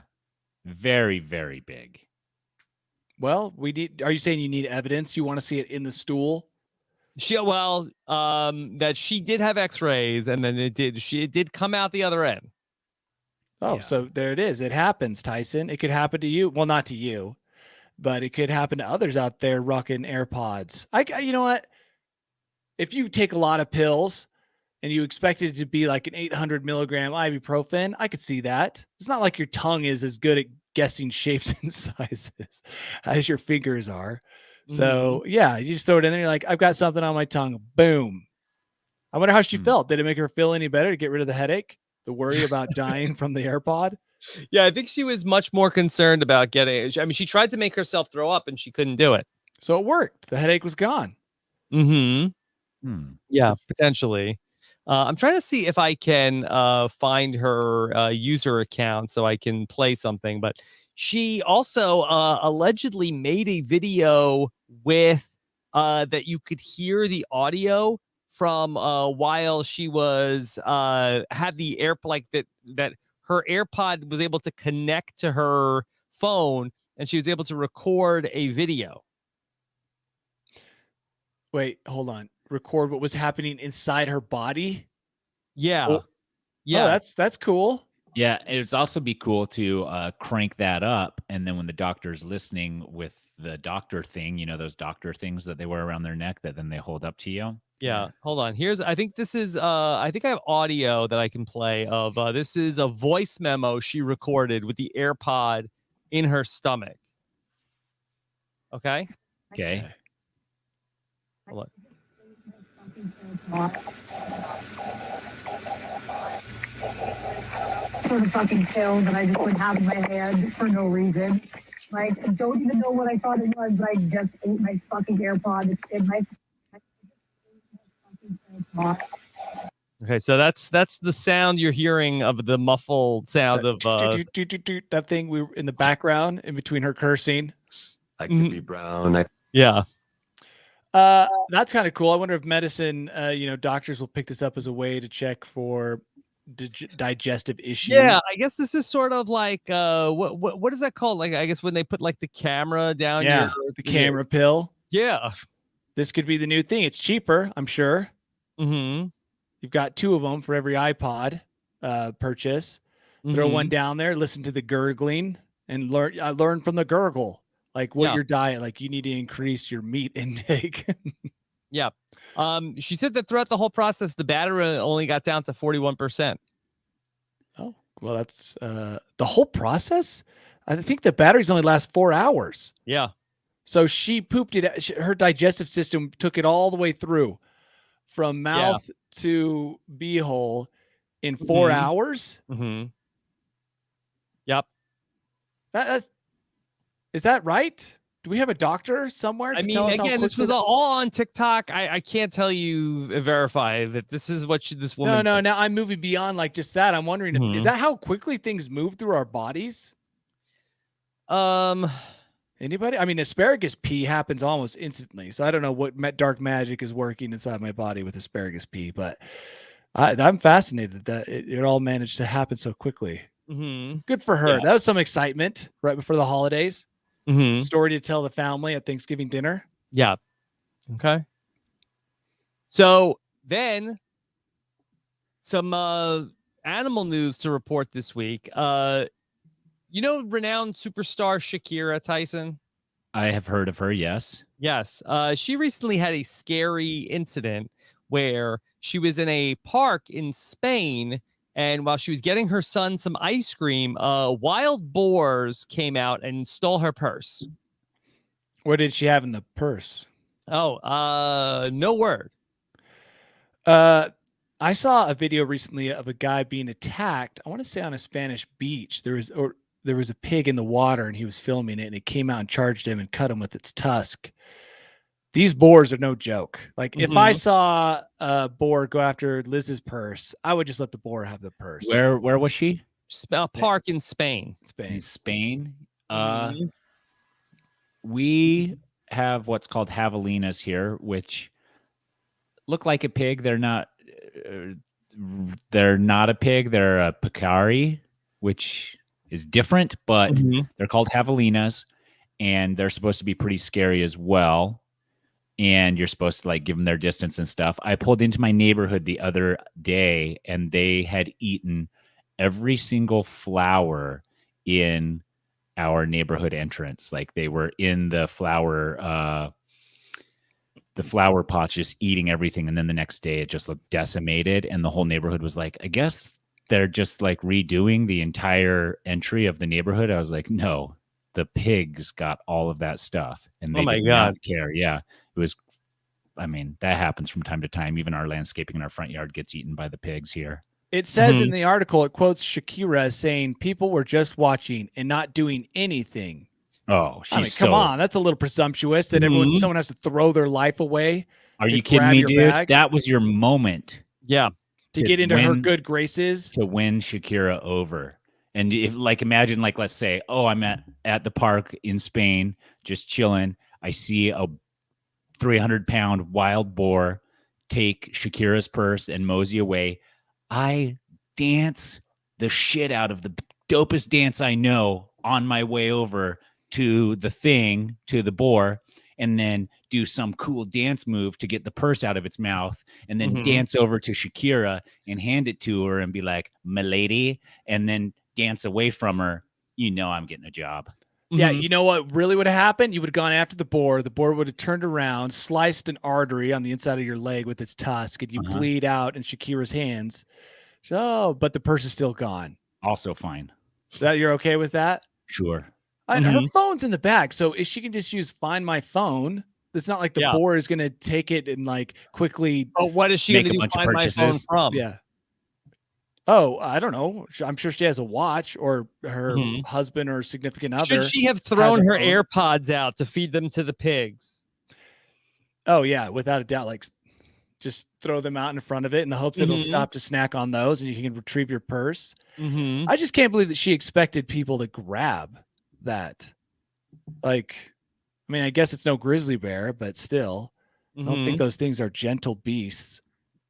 Very, very big. Well, are you saying you need evidence? You want to see it in the stool? That she did have x-rays and then it did come out the other end. Oh, so there it is. It happens, Tyson. It could happen to you. Well, not to you, but it could happen to others out there rocking AirPods. You know what? If you take a lot of pills and you expect it to be like an 800 milligram ibuprofen, I could see that. It's not like your tongue is as good at guessing shapes and sizes as your fingers are. So you just throw it in there. You're like, I've got something on my tongue. Boom. I wonder how she felt. Did it make her feel any better to get rid of the headache? The worry about dying from the AirPod? Yeah, I think she was much more concerned about getting. I mean, she tried to make herself throw up and she couldn't do it. So it worked. The headache was gone. Mm-hmm. Yeah, potentially. I'm trying to see if I can find her user account so I can play something. But she also allegedly made a video with that you could hear the audio from while she was had the that her AirPod was able to connect to her phone, and she was able to record a video. Wait, hold on. Record what was happening inside her body? Yeah. Oh, yeah. That's cool. Yeah, it'd also be cool to crank that up, and then when the doctor's listening with the doctor thing, you know, those doctor things that they wear around their neck that then they hold up to you. Yeah. Hold on. I think this is I think I have audio that I can play of this is a voice memo she recorded with the AirPod in her stomach. Okay? Okay. Hold on. For the fucking pill that I just would have in my hand for no reason. Like, I don't even know what I thought it was, but I just ate my fucking AirPod. It's in my Okay, so that's the sound you're hearing of the muffled sound of that thing we were in the background in between her cursing. I could be brown. Yeah. That's kind of cool. I wonder if medicine, doctors will pick this up as a way to check for digestive issues. Yeah, I guess this is sort of like what is that called? Like, I guess when they put like the camera down. Yeah, the camera pill. Yeah, this could be the new thing. It's cheaper, I'm sure. Mm-hmm. You've got 2 of them for every iPod purchase. Throw one down there, listen to the gurgling, and learn from the gurgle. Like what your diet, like you need to increase your meat intake. Yeah. She said that throughout the whole process, the battery only got down to 41%. Oh, well, that's the whole process. I think the batteries only last 4 hours. Yeah. So she pooped it. Her digestive system took it all the way through from mouth to beehole in 4 hours. Mm-hmm. Yep. Is that right? Do we have a doctor somewhere to tell us? Again, this was all on TikTok. I can't tell you verify that this is what this woman No, said. now I'm moving beyond like just that. I'm wondering, is that how quickly things move through our bodies? Anybody? I mean, asparagus pee happens almost instantly. So I don't know what dark magic is working inside my body with asparagus pee, but I'm fascinated that it all managed to happen so quickly. Mm-hmm. Good for her. Yeah. That was some excitement right before the holidays. Mm-hmm. Story to tell the family at Thanksgiving dinner. Yeah. Okay. So then some animal news to report this week. Renowned superstar Shakira, Tyson? I have heard of her, yes. Yes. She recently had a scary incident where she was in a park in Spain, and while she was getting her son some ice cream, wild boars came out and stole her purse. What did she have in the purse? Oh, no word. I saw a video recently of a guy being attacked. I want to say on a Spanish beach. There was a pig in the water, and he was filming it, and it came out and charged him and cut him with its tusk. These boars are no joke. Like if I saw a boar go after Liz's purse, I would just let the boar have the purse. Where was she? A park in Spain. In Spain. We have what's called javelinas here, which look like a pig. They're not a pig. They're a peccari, which is different, but they're called javelinas, and they're supposed to be pretty scary as well. And you're supposed to like give them their distance and stuff. I pulled into my neighborhood the other day, and they had eaten every single flower in our neighborhood entrance. Like they were in the flower pots, just eating everything. And then the next day it just looked decimated. And the whole neighborhood was like, I guess they're just like redoing the entire entry of the neighborhood. I was like, no, the pigs got all of that stuff. And they did not care. Yeah. It was, that happens from time to time. Even our landscaping in our front yard gets eaten by the pigs here. It says in the article, it quotes Shakira as saying, people were just watching and not doing anything. Oh, come on. That's a little presumptuous that someone has to throw their life away. Are you kidding me, dude? Bag. That was your moment. Yeah. to get into her good graces, to win Shakira over. And if imagine let's say, oh, I'm at the park in Spain, just chilling. I see a 300-pound wild boar take Shakira's purse and mosey away. I dance the shit out of the dopest dance I know on my way over to the boar, and then do some cool dance move to get the purse out of its mouth, and then dance over to Shakira and hand it to her and be like, "Milady," and then dance away from her. I'm getting a job. Yeah, you know what really would have happened? You would have gone after the boar. The boar would have turned around, sliced an artery on the inside of your leg with its tusk, and you bleed out in Shakira's hands. Oh, but the purse is still gone. Also fine. That you're okay with that? Sure. Her phone's in the bag, so if she can just use Find My Phone, it's not like the boar is going to take it and quickly. Oh, what is she going to do? Find My Phone from? Yeah. Oh, I don't know. I'm sure she has a watch, or her husband or significant other. Should she have thrown her AirPods out to feed them to the pigs? Oh yeah, without a doubt. Just throw them out in front of it in the hopes it'll stop to snack on those, and you can retrieve your purse. I just can't believe that she expected people to grab that. I guess it's no grizzly bear, but still, I don't think those things are gentle beasts.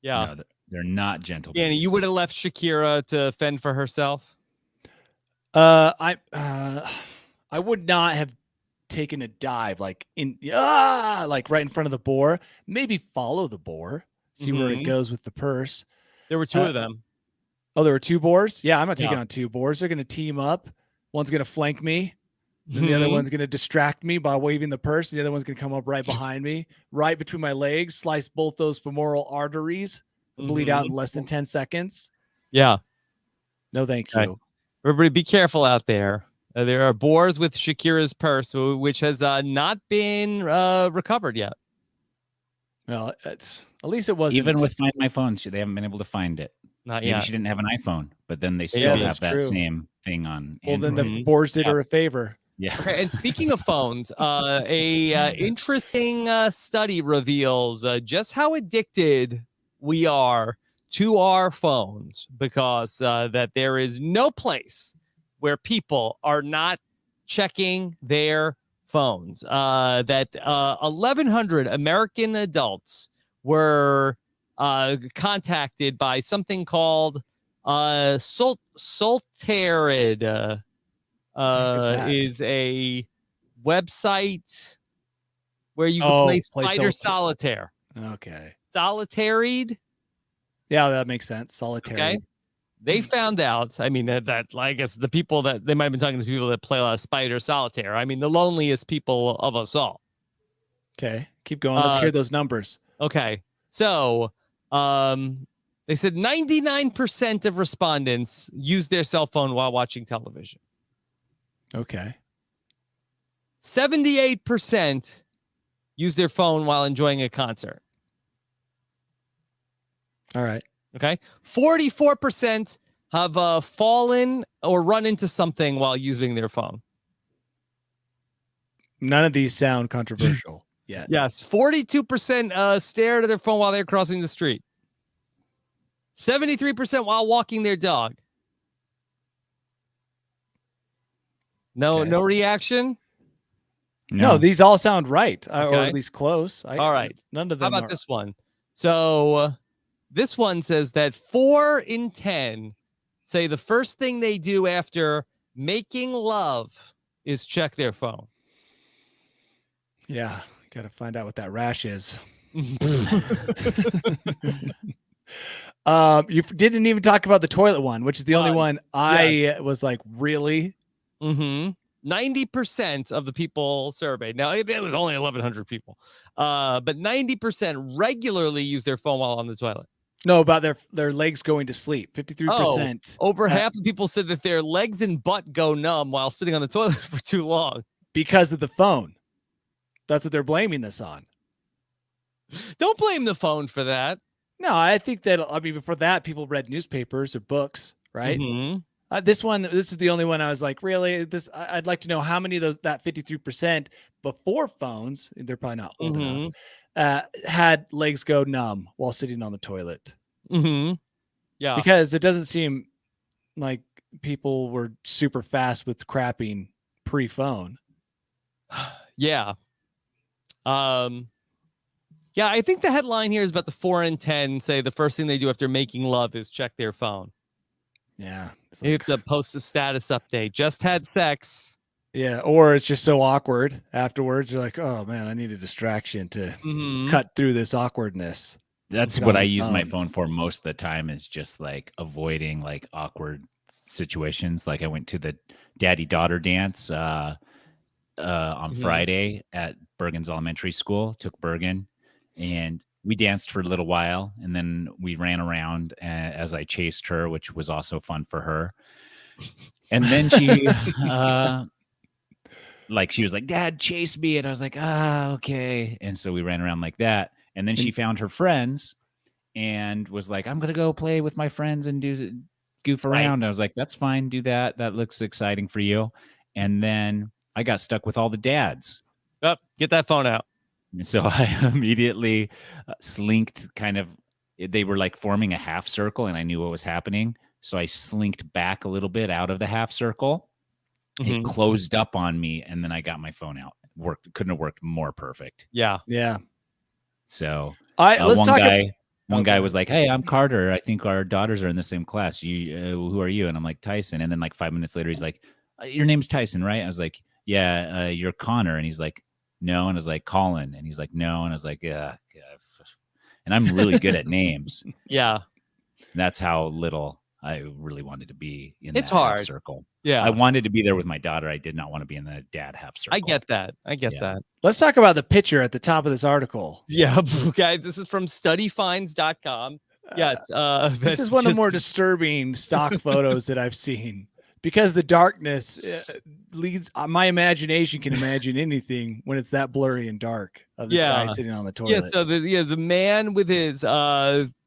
Yeah. No, they're not gentle. Danny, you would have left Shakira to fend for herself? I would not have taken a dive right in front of the boar. Maybe follow the boar, see where it goes with the purse. There were two of them. Oh, there were two boars? Yeah, I'm not taking on two boars. They're going to team up. One's going to flank me. And the other one's going to distract me by waving the purse. The other one's going to come up right behind me, right between my legs, slice both those femoral arteries, bleed out in less than 10 seconds. Yeah. No, thank you. Everybody be careful out there. There are boars with Shakira's purse, which has not been recovered yet. Well, at least it wasn't. Even with Find My Phone, they haven't been able to find it. Not Maybe yet. she didn't have an iPhone, but then they still have that same thing on Android. Well, then the boars did her a favor. Yeah. Okay, and speaking of phones, interesting study reveals just how addicted we are to our phones, because that there is no place where people are not checking their phones. That 1,100 American adults were contacted by something called Soltarid. Is a website where you can play Spider Solitaire. Okay. Solitaried? Yeah, that makes sense. Solitary. Okay. They found out, I guess the people that they might have been talking to people that play a lot of Spider Solitaire. The loneliest people of us all. Okay. Keep going. Let's hear those numbers. Okay. So, they said 99% of respondents use their cell phone while watching television. Okay. 78% use their phone while enjoying a concert. All right. Okay. 44% have fallen or run into something while using their phone. None of these sound controversial yet. Yes. 42% stare at their phone while they're crossing the street. 73% while walking their dog. No reaction? No, these all sound right, or at least close. All right. None of them. How about this one? So this one says that 4 in 10 say the first thing they do after making love is check their phone. Yeah, got to find out what that rash is. You didn't even talk about the toilet one, which is the only one I was like, really? 90% of the people surveyed. Now, it was only 1,100 people. But 90% regularly use their phone while on the toilet. No, about their legs going to sleep. 53%. Over half of people said that their legs and butt go numb while sitting on the toilet for too long. Because of the phone. That's what they're blaming this on. Don't blame the phone for that. No, I think that, before that, people read newspapers or books, right? This is the only one I was like, really? I'd like to know how many of that 53% before phones, they're probably not old enough, had legs go numb while sitting on the toilet. Yeah. Because it doesn't seem like people were super fast with crapping pre-phone. Yeah. Yeah, I think the headline here is about the 4 in 10 say the first thing they do after making love is check their phone. Yeah. You have to post a status update. Just had sex. Yeah, or it's just so awkward afterwards. You're like, oh man, I need a distraction to cut through this awkwardness. That's what I use my phone for most of the time, is just like avoiding like awkward situations. Like I went to the daddy-daughter dance on Friday at Bergen's elementary school, took Bergen, and we danced for a little while, and then we ran around as I chased her, which was also fun for her. And then she she was like, Dad, chase me. And I was like, okay. And so we ran around like that. And then she found her friends and was like, I'm going to go play with my friends and goof around. I was like, that's fine. Do that. That looks exciting for you. And then I got stuck with all the dads. Get that phone out. And so I immediately slinked they were like forming a half circle, and I knew what was happening. So I slinked back a little bit out of the half circle. It closed up on me, and then I got my phone out. Couldn't have worked more perfect. Yeah. Yeah. So one guy was like, hey, I'm Carter. I think our daughters are in the same class. Who are you? And I'm like, Tyson. And then like 5 minutes later, he's like, your name's Tyson, right? I was like, yeah, you're Connor. And he's like, no. And I was like, Colin. And he's like, no. And I was like, yeah. And I'm really good at names. Yeah. And that's how little I really wanted to be in it's that hard. half circle. Yeah. I wanted to be there with my daughter. I did not want to be in the dad half circle. I get that. That. Let's talk about the picture at the top of this article. Yeah. Okay. This is from studyfinds.com. Yes. This is one of the more disturbing stock photos that I've seen, because the darkness leads my imagination can imagine anything when it's that blurry and dark of this guy sitting on the toilet. Yeah. So there's a man with his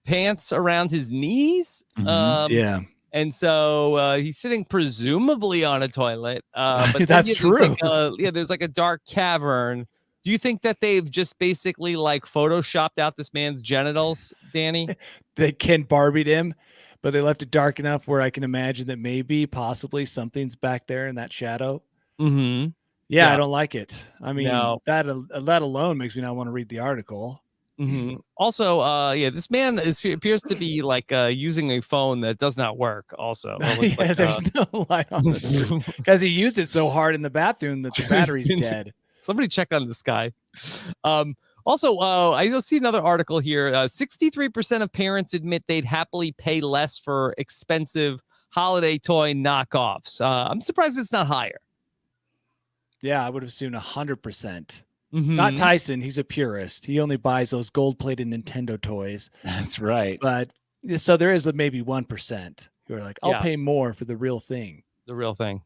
pants around his knees. And so he's sitting presumably on a toilet. But that's true. There's like a dark cavern. Do you think that they've just basically like photoshopped out this man's genitals, Danny? They Ken Barbied him, but they left it dark enough where I can imagine that maybe possibly something's back there in that shadow. Yeah, I don't like it. I mean, that alone makes me not want to read the article. Also, this man appears to be like using a phone that does not work. Also, there's no light on this because he used it so hard in the bathroom that the battery's dead. Somebody check on this guy. Also, I just see another article here. 63% of parents admit they'd happily pay less for expensive holiday toy knockoffs. I'm surprised it's not higher. Yeah, I would have assumed 100%. Not Tyson. He's a purist. He only buys those gold-plated Nintendo toys. That's right. But so there is maybe 1% who are like, I'll pay more for the real thing. The real thing.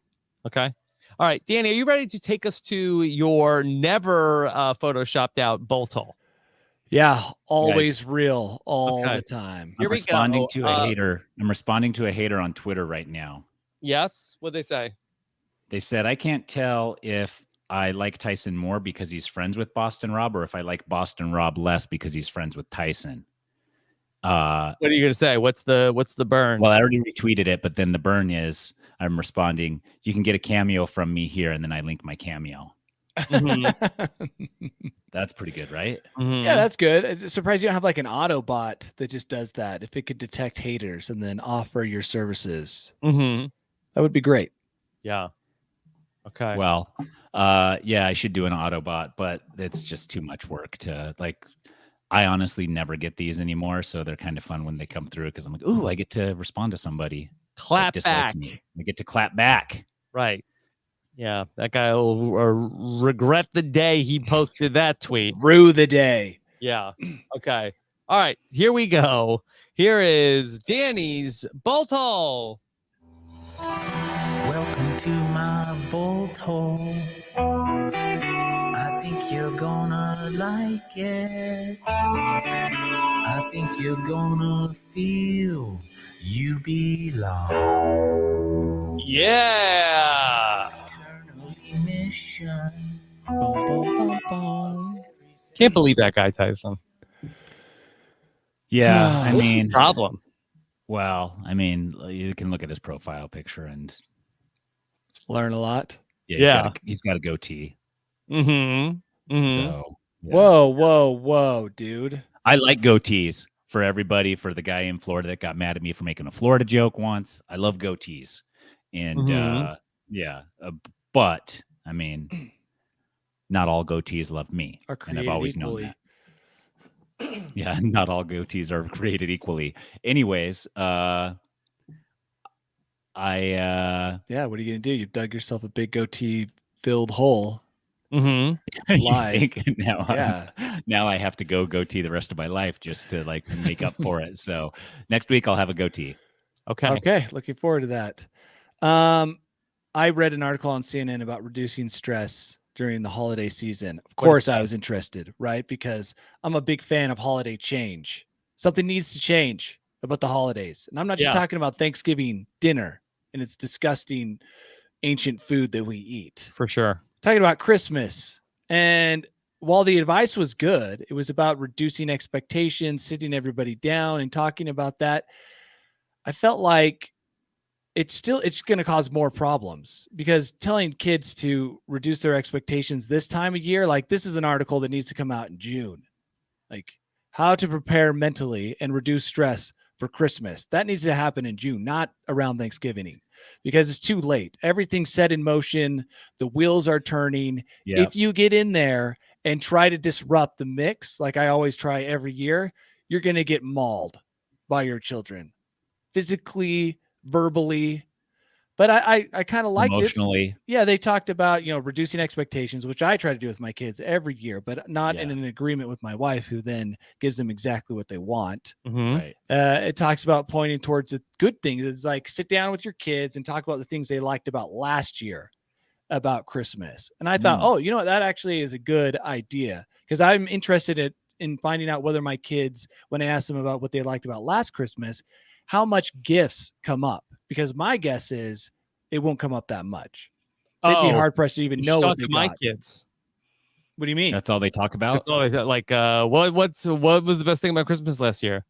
Okay. All right, Danny, are you ready to take us to your never photoshopped out bolt hole? Yeah, always real all the time. I'm responding to a hater. I'm responding to a hater on Twitter right now. Yes? What'd they say? They said, I can't tell if I like Tyson more because he's friends with Boston Rob, or if I like Boston Rob less because he's friends with Tyson. What are you going to say? What's the burn? Well, I already retweeted it, but then the burn is I'm responding, you can get a cameo from me here, and then I link my cameo. That's pretty good, right? Yeah, that's good. It's surprised you don't have like an Autobot that just does that. If it could detect haters and then offer your services, that would be great. Yeah. Okay. Well, I should do an Autobot, but it's just too much work to like. I honestly never get these anymore, so they're kind of fun when they come through because I'm like, ooh, I get to respond to somebody. Clap back. I get to clap back. Right. Yeah, that guy will regret the day he posted that tweet. Rue the day. Yeah. Okay. All right. Here we go. Here is Danny's Bolt Hole. Welcome to my Bolt Hole. I think you're gonna like it. I think you're gonna feel you belong. Yeah. Mission. Can't believe that guy, Tyson. Yeah, I mean, problem. Well, I mean, you can look at his profile picture and learn a lot. Yeah, he's got a goatee. Mm-hmm. Mm-hmm. So whoa, dude. I like goatees for everybody. For the guy in Florida that got mad at me for making a Florida joke once, I love goatees, and but I mean, not all goatees love me, and I've always known that. Yeah, not all goatees are created equally. Anyways, yeah, what are you gonna do? You've dug yourself a big goatee filled hole. Mm-hmm. Live. Now I have to go goatee the rest of my life just to like make up for it. So next week I'll have a goatee. Okay. Looking forward to that. I read an article on CNN about reducing stress during the holiday season. Of course, I was interested, right? Because I'm a big fan of holiday change. Something needs to change about the holidays. And I'm not just talking about Thanksgiving dinner and its disgusting ancient food that we eat. For sure. I'm talking about Christmas. And while the advice was good, it was about reducing expectations, sitting everybody down and talking about that. I felt like it's going to cause more problems, because telling kids to reduce their expectations this time of year, like this is an article that needs to come out in June, like how to prepare mentally and reduce stress for Christmas. That needs to happen in June, not around Thanksgiving, because it's too late. Everything's set in motion. The wheels are turning. Yep. If you get in there and try to disrupt the mix, like I always try every year, you're going to get mauled by your children, physically, verbally. But I kind of liked emotionally. it. Yeah, they talked about, reducing expectations, which I try to do with my kids every year, but not in an agreement with my wife, who then gives them exactly what they want. Mm-hmm. Right. It talks about pointing towards the good things. It's like sit down with your kids and talk about the things they liked about last year about Christmas. And I thought, oh, you know what? That actually is a good idea, because I'm interested in finding out whether my kids, when I ask them about what they liked about last Christmas, how much gifts come up, because my guess is it won't come up that much. They'd be hard pressed to even know what they got. My kids. What do you mean? That's all they talk about? That's all they like. What was the best thing about Christmas last year?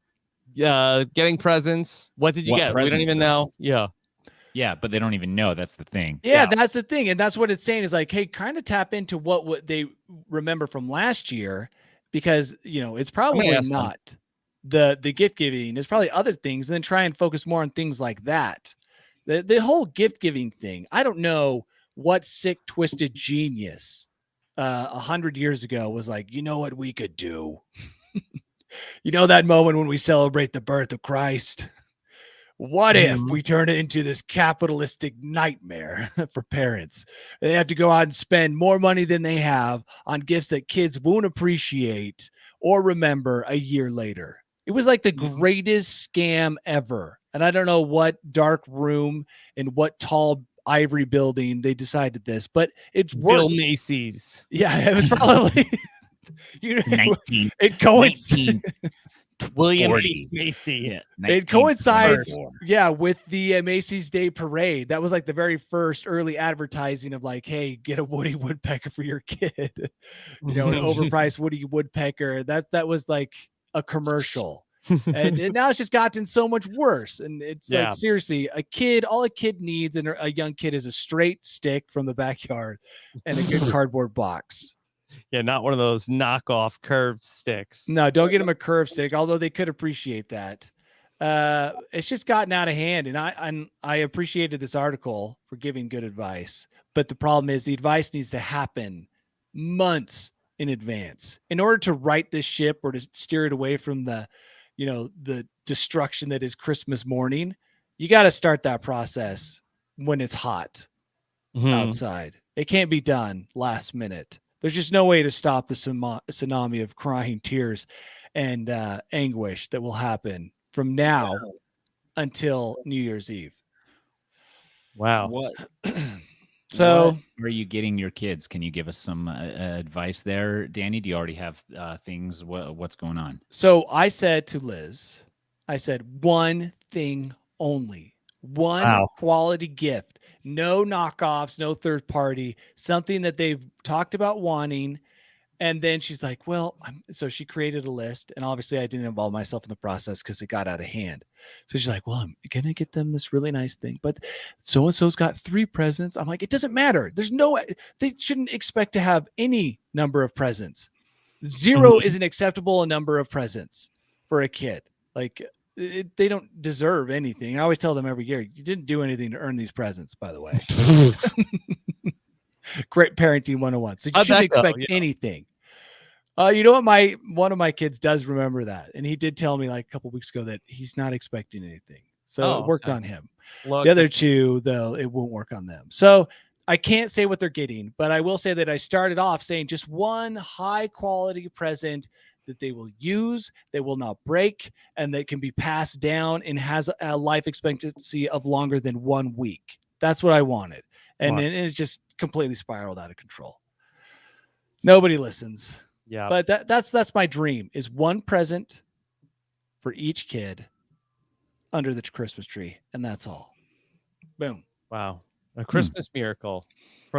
Getting presents. What did you get? We don't even know. Yeah, but they don't even know. That's the thing. Yeah, that's the thing. And that's what it's saying is like, hey, kind of tap into what they remember from last year, because, it's probably not the gift giving. There's probably other things, and then try and focus more on things like that. The whole gift giving thing. I don't know what sick, twisted genius 100 years ago was like, you know what we could do? That moment when we celebrate the birth of Christ. What if we turn it into this capitalistic nightmare for parents? They have to go out and spend more money than they have on gifts that kids won't appreciate or remember a year later. It was like the greatest scam ever. And I don't know what dark room and what tall ivory building they decided this, but it's Bill Macy's. Yeah, it was probably 19. It coincides. William H. Macy. It coincides, with the Macy's Day Parade. That was like the very first early advertising of like, hey, get a Woody Woodpecker for your kid. An overpriced Woody Woodpecker. That was like a commercial. and now it's just gotten so much worse. And it's like, seriously, all a kid needs and a young kid is a straight stick from the backyard and a good cardboard box. Yeah, not one of those knockoff curved sticks. No, don't get them a curved stick, although they could appreciate that. It's just gotten out of hand, and I appreciated this article for giving good advice. But the problem is the advice needs to happen months in advance in order to right this ship or to steer it away from the destruction that is Christmas morning. You got to start that process when it's hot outside. It can't be done last minute. There's just no way to stop the tsunami of crying tears and anguish that will happen from now until New Year's Eve. Wow. What? So, where are you getting your kids? Can you give us some advice there, Danny? Do you already have things? What's going on? So I said to Liz, one thing only, one quality gift. No knockoffs, no third party, something that they've talked about wanting And then she's like, well, so she created a list, and obviously I didn't involve myself in the process because it got out of hand. So she's like, well, I'm going to get them this really nice thing, but so-and-so's got 3 presents. I'm like, it doesn't matter. They shouldn't expect to have any number of presents. 0 isn't acceptable a number of presents for a kid. Like they don't deserve anything. I always tell them every year, you didn't do anything to earn these presents, by the way. Great parenting 101. So you shouldn't expect anything. You know what? One of my kids does remember that, and he did tell me like a couple weeks ago that he's not expecting anything. So it worked on him. The other 2, though, it won't work on them. So I can't say what they're getting, but I will say that I started off saying just one high quality present that they will use, they will not break, and that can be passed down and has a life expectancy of longer than 1 week. That's what I wanted. And then it's just completely spiraled out of control. Nobody listens. Yeah. But that's my dream, is one present for each kid under the Christmas tree. And that's all. Boom. Wow. A Christmas miracle.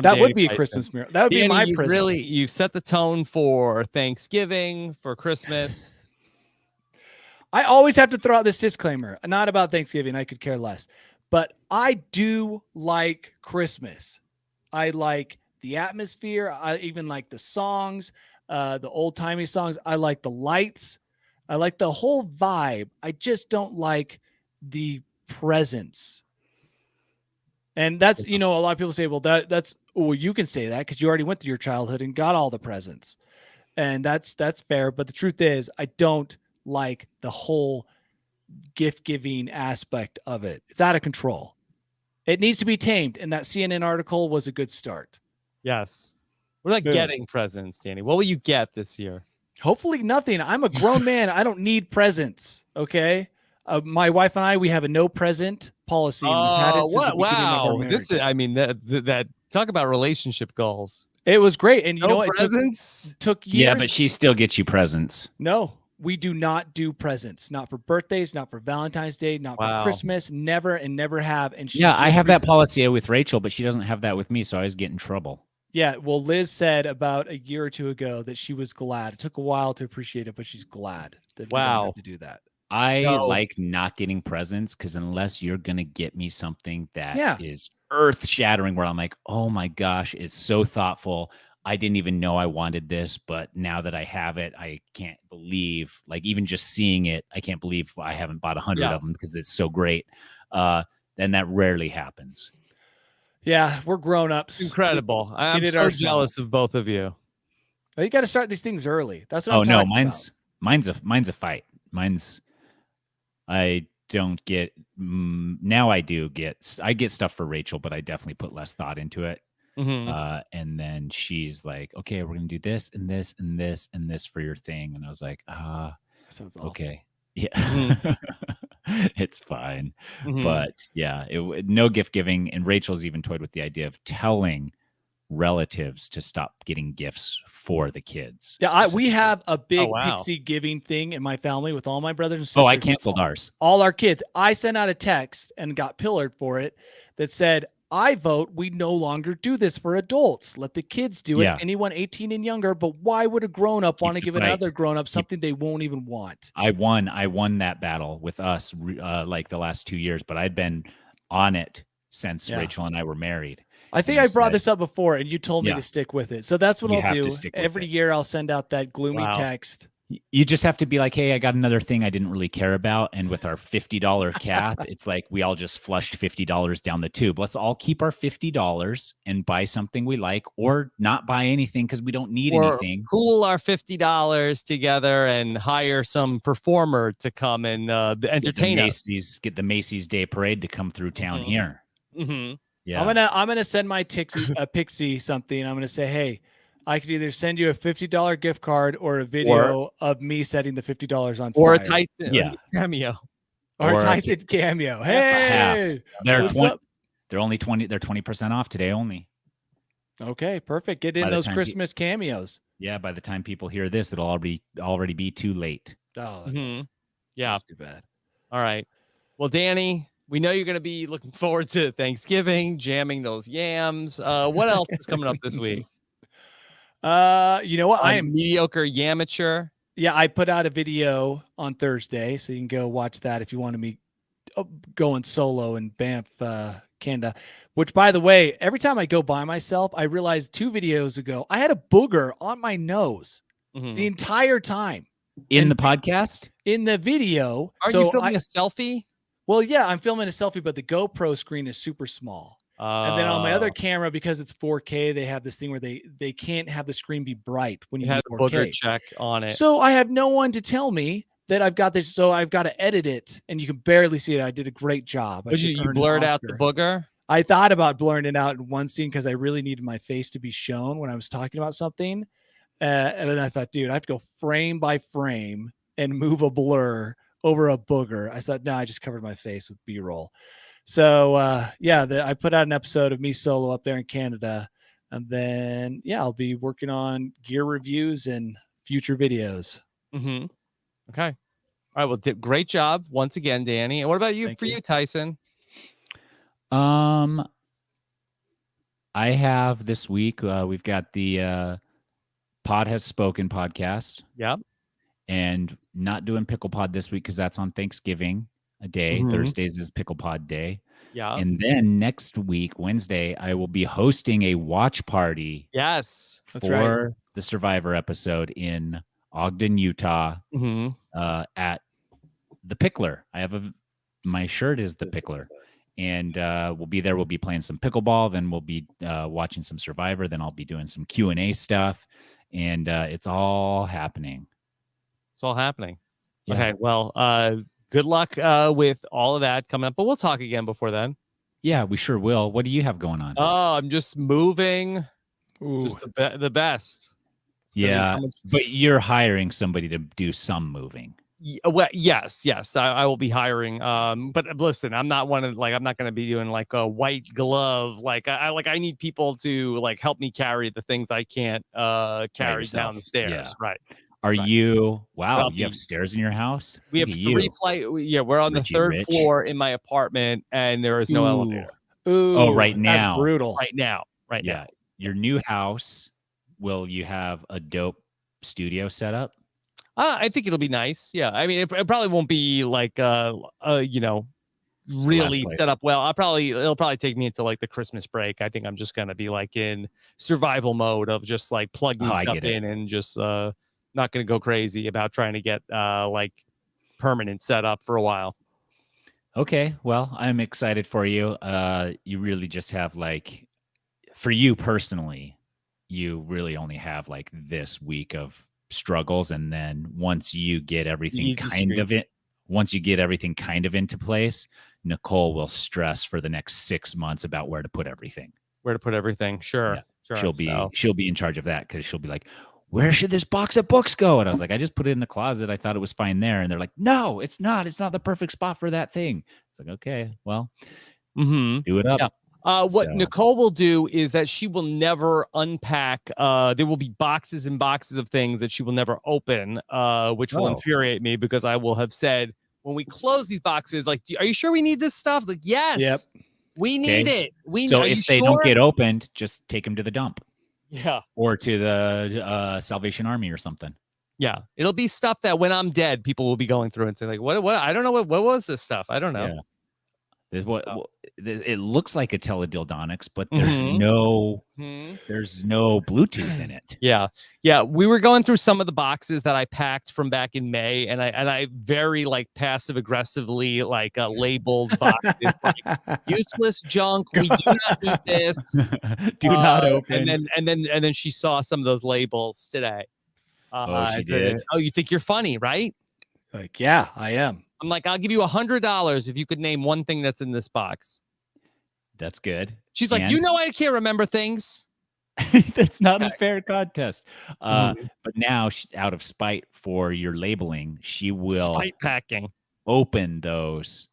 That would be a Christmas miracle. That would be my present. Really, you set the tone for Thanksgiving, for Christmas. I always have to throw out this disclaimer, not about Thanksgiving. I could care less. But I do like Christmas. I like the atmosphere. I even like the songs, the old-timey songs. I like the lights. I like the whole vibe. I just don't like the presents. And that's, a lot of people say, well, you can say that because you already went through your childhood and got all the presents. And that's fair. But the truth is, I don't like the whole gift giving aspect of it. It's out of control. It needs to be tamed. And that CNN article was a good start. Yes. What about getting presents, Danny? What will you get this year? Hopefully nothing. I'm a grown man. I don't need presents. Okay. My wife and I, we have a no present policy. And we've had it since the beginning of our marriage. This is, that talk about relationship goals. It was great. And you know what? Presents? It took years. Yeah, but she still gets you presents. No, we do not do presents. Not for birthdays, not for Valentine's Day, not for Christmas. Never and never have. And I have that policy with Rachel, but she doesn't have that with me, so I always get in trouble. Yeah, well, Liz said about a year or 2 ago that she was glad. It took a while to appreciate it, but she's glad that we don't have to do that. I like not getting presents because unless you're going to get me something that is earth-shattering where I'm like, oh my gosh, it's so thoughtful. I didn't even know I wanted this, but now that I have it, I can't believe, like even just seeing it, I can't believe I haven't bought 100 of them because it's so great. Then that rarely happens. Yeah, we're grown-ups. Incredible. I'm so jealous of both of you. Well, you got to start these things early. That's what I'm talking about. Mine's a fight. I don't get now. I get stuff for Rachel, but I definitely put less thought into it. And then she's like, okay, we're gonna do this and this and this and this for your thing. And I was like, sounds awful. Okay. Yeah. It's fine. But yeah, no gift giving. And Rachel's even toyed with the idea of telling relatives to stop getting gifts for the kids. Yeah, we have a big pixie giving thing in my family with all my brothers and sisters. I canceled ours. All our kids. I sent out a text and got pillared for it that said, I vote we no longer do this for adults. Let the kids do it. Anyone 18 and younger. But why would a grown-up want to give another grown-up something they won't even want? I won that battle with us like the last 2 years, but I'd been on it since Rachel and I were married. I think I brought this up before and you told me to stick with it. So that's what I'll do. Every year I'll send out that gloomy text. You just have to be like, hey, I got another thing I didn't really care about. And with our $50 cap, it's like we all just flushed $50 down the tube. Let's all keep our $50 and buy something we like or not buy anything because we don't need anything. Pool our $50 together and hire some performer to come and entertain us. Get the Macy's Day Parade to come through town here. Yeah, I'm gonna send my pixie something. I'm gonna say, hey, I could either send you a $50 gift card or a video of me setting the $50 on fire. Or a Tyson cameo. Or a Tyson cameo. Hey, they're only 20. They're 20% off today only. Okay, perfect. Get in those Christmas cameos. Yeah, by the time people hear this, it'll already be too late. Oh, that's too bad. All right. Well, Danny, we know you're going to be looking forward to Thanksgiving, jamming those yams. What else is coming up this week? You know what? I am mediocre amateur. Yeah, I put out a video on Thursday, so you can go watch that if you want to me going solo in Banff, Canada. Which, by the way, every time I go by myself, I realized 2 videos ago I had a booger on my nose the entire time in the podcast. In the video, are you filming a selfie? Well, yeah, I'm filming a selfie, but the GoPro screen is super small. And then on my other camera, because it's 4K, they have this thing where they can't have the screen be bright when you have a booger check on it. So I have no one to tell me that I've got this. So I've got to edit it, and you can barely see it. I did a great job. You blurred out the booger? I thought about blurring it out in one scene because I really needed my face to be shown when I was talking about something. And then I thought, dude, I have to go frame by frame and move a blur over a booger. I thought, no, I just covered my face with B-roll. So, I put out an episode of me solo up there in Canada. And then, I'll be working on gear reviews and future videos. Mm-hmm. Okay. All right. Well, great job once again, Danny. And what about you? You, Tyson? I have this week, we've got the Pod Has Spoken podcast. Yep. And not doing Pickle Pod this week because that's on Thanksgiving a day. Thursdays is Pickle Pod day. Yeah. And then next week, Wednesday, I will be hosting a watch party. Yes. For the Survivor episode in Ogden, Utah, at the Pickler. I have my shirt is the Pickler. And we'll be there. We'll be playing some pickleball. Then we'll be watching some Survivor. Then I'll be doing some Q&A stuff. And it's all happening. It's all happening. Yeah. Okay. Well, good luck with all of that coming up. But we'll talk again before then. Yeah, we sure will. What do you have going on? Oh, I'm just moving. Ooh. Just the best. Yeah, but you're hiring somebody to do some moving. Well, yes, I will be hiring. But listen, I'm not one of I'm not going to be doing like a white glove. I need people to help me carry the things I can't carry down the stairs. Yeah. Right. Are you? Wow, you have stairs in your house? We have 3 flights. We're on the 3rd floor in my apartment, and there is no elevator. Ooh, oh, right now, that's brutal. Right now. Your new house. Will you have a dope studio set up? I think it'll be nice. Yeah. I mean, it probably won't be really set up well. It'll probably take me until the Christmas break. I think I'm just going to be in survival mode of just plugging stuff in and just not going to go crazy about trying to get permanent setup for a while. Okay. Well, I'm excited for you. You really just have for you personally, you really only have this week of struggles, and then once you get everything once you get everything kind of into place, Nicole will stress for the next 6 months about where to put everything. Sure. Yeah. Sure. She'll be in charge of that because she'll be like, where should this box of books go? And I was like, I just put it in the closet. I thought it was fine there. And they're like, no, it's not. It's not the perfect spot for that thing. It's like, okay, well, do it up. Yeah. What Nicole will do is that she will never unpack. There will be boxes and boxes of things that she will never open, which will infuriate me because I will have said, when we close these boxes, are you sure we need this stuff? Yes. Yep. We need it. So if they don't get opened, just take them to the dump. Yeah. Or to the Salvation Army or something. Yeah. It'll be stuff that when I'm dead, people will be going through and saying what? I don't know. What was this stuff? I don't know. Yeah. It looks like a teledildonics, but there's no Bluetooth in it. Yeah. We were going through some of the boxes that I packed from back in May, and I very passive aggressively labeled boxes useless junk. We do not need this. Do not open. And then she saw some of those labels today. She did. Oh, you think you're funny, right? Yeah, I am. I'm like, I'll give you $100 if you could name one thing that's in this box. That's good. She's like, I can't remember things. That's not a fair contest. But now, out of spite for your labeling, she will spite packing open those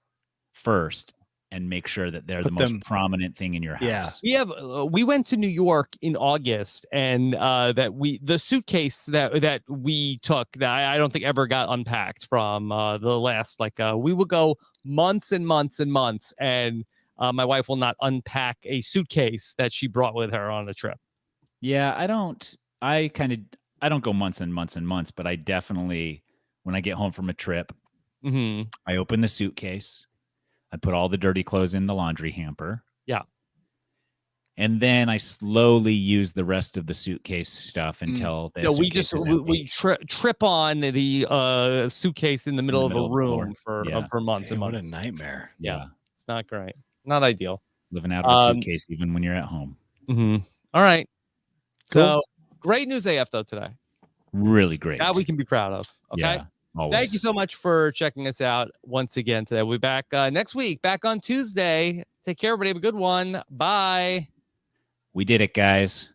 first and make sure that they're the most prominent thing in your house. Yeah. We went to New York in August, and the suitcase that we took that I don't think ever got unpacked from the last we would go months and months and months, and my wife will not unpack a suitcase that she brought with her on the trip. Yeah, I don't I don't go months and months and months, but I definitely, when I get home from a trip, I open the suitcase, I put all the dirty clothes in the laundry hamper. Yeah. And then I slowly use the rest of the suitcase stuff until the suitcase is empty. We trip on the suitcase in the middle of a room for months and months. What a nightmare. Yeah. It's not great. Not ideal. Living out of a suitcase even when you're at home. All right. Cool. So great news AF though today. Really great. That we can be proud of. Okay. Yeah, always. Thank you so much for checking us out once again today. We'll be back next week, back on Tuesday. Take care, everybody. Have a good one. Bye. We did it, guys.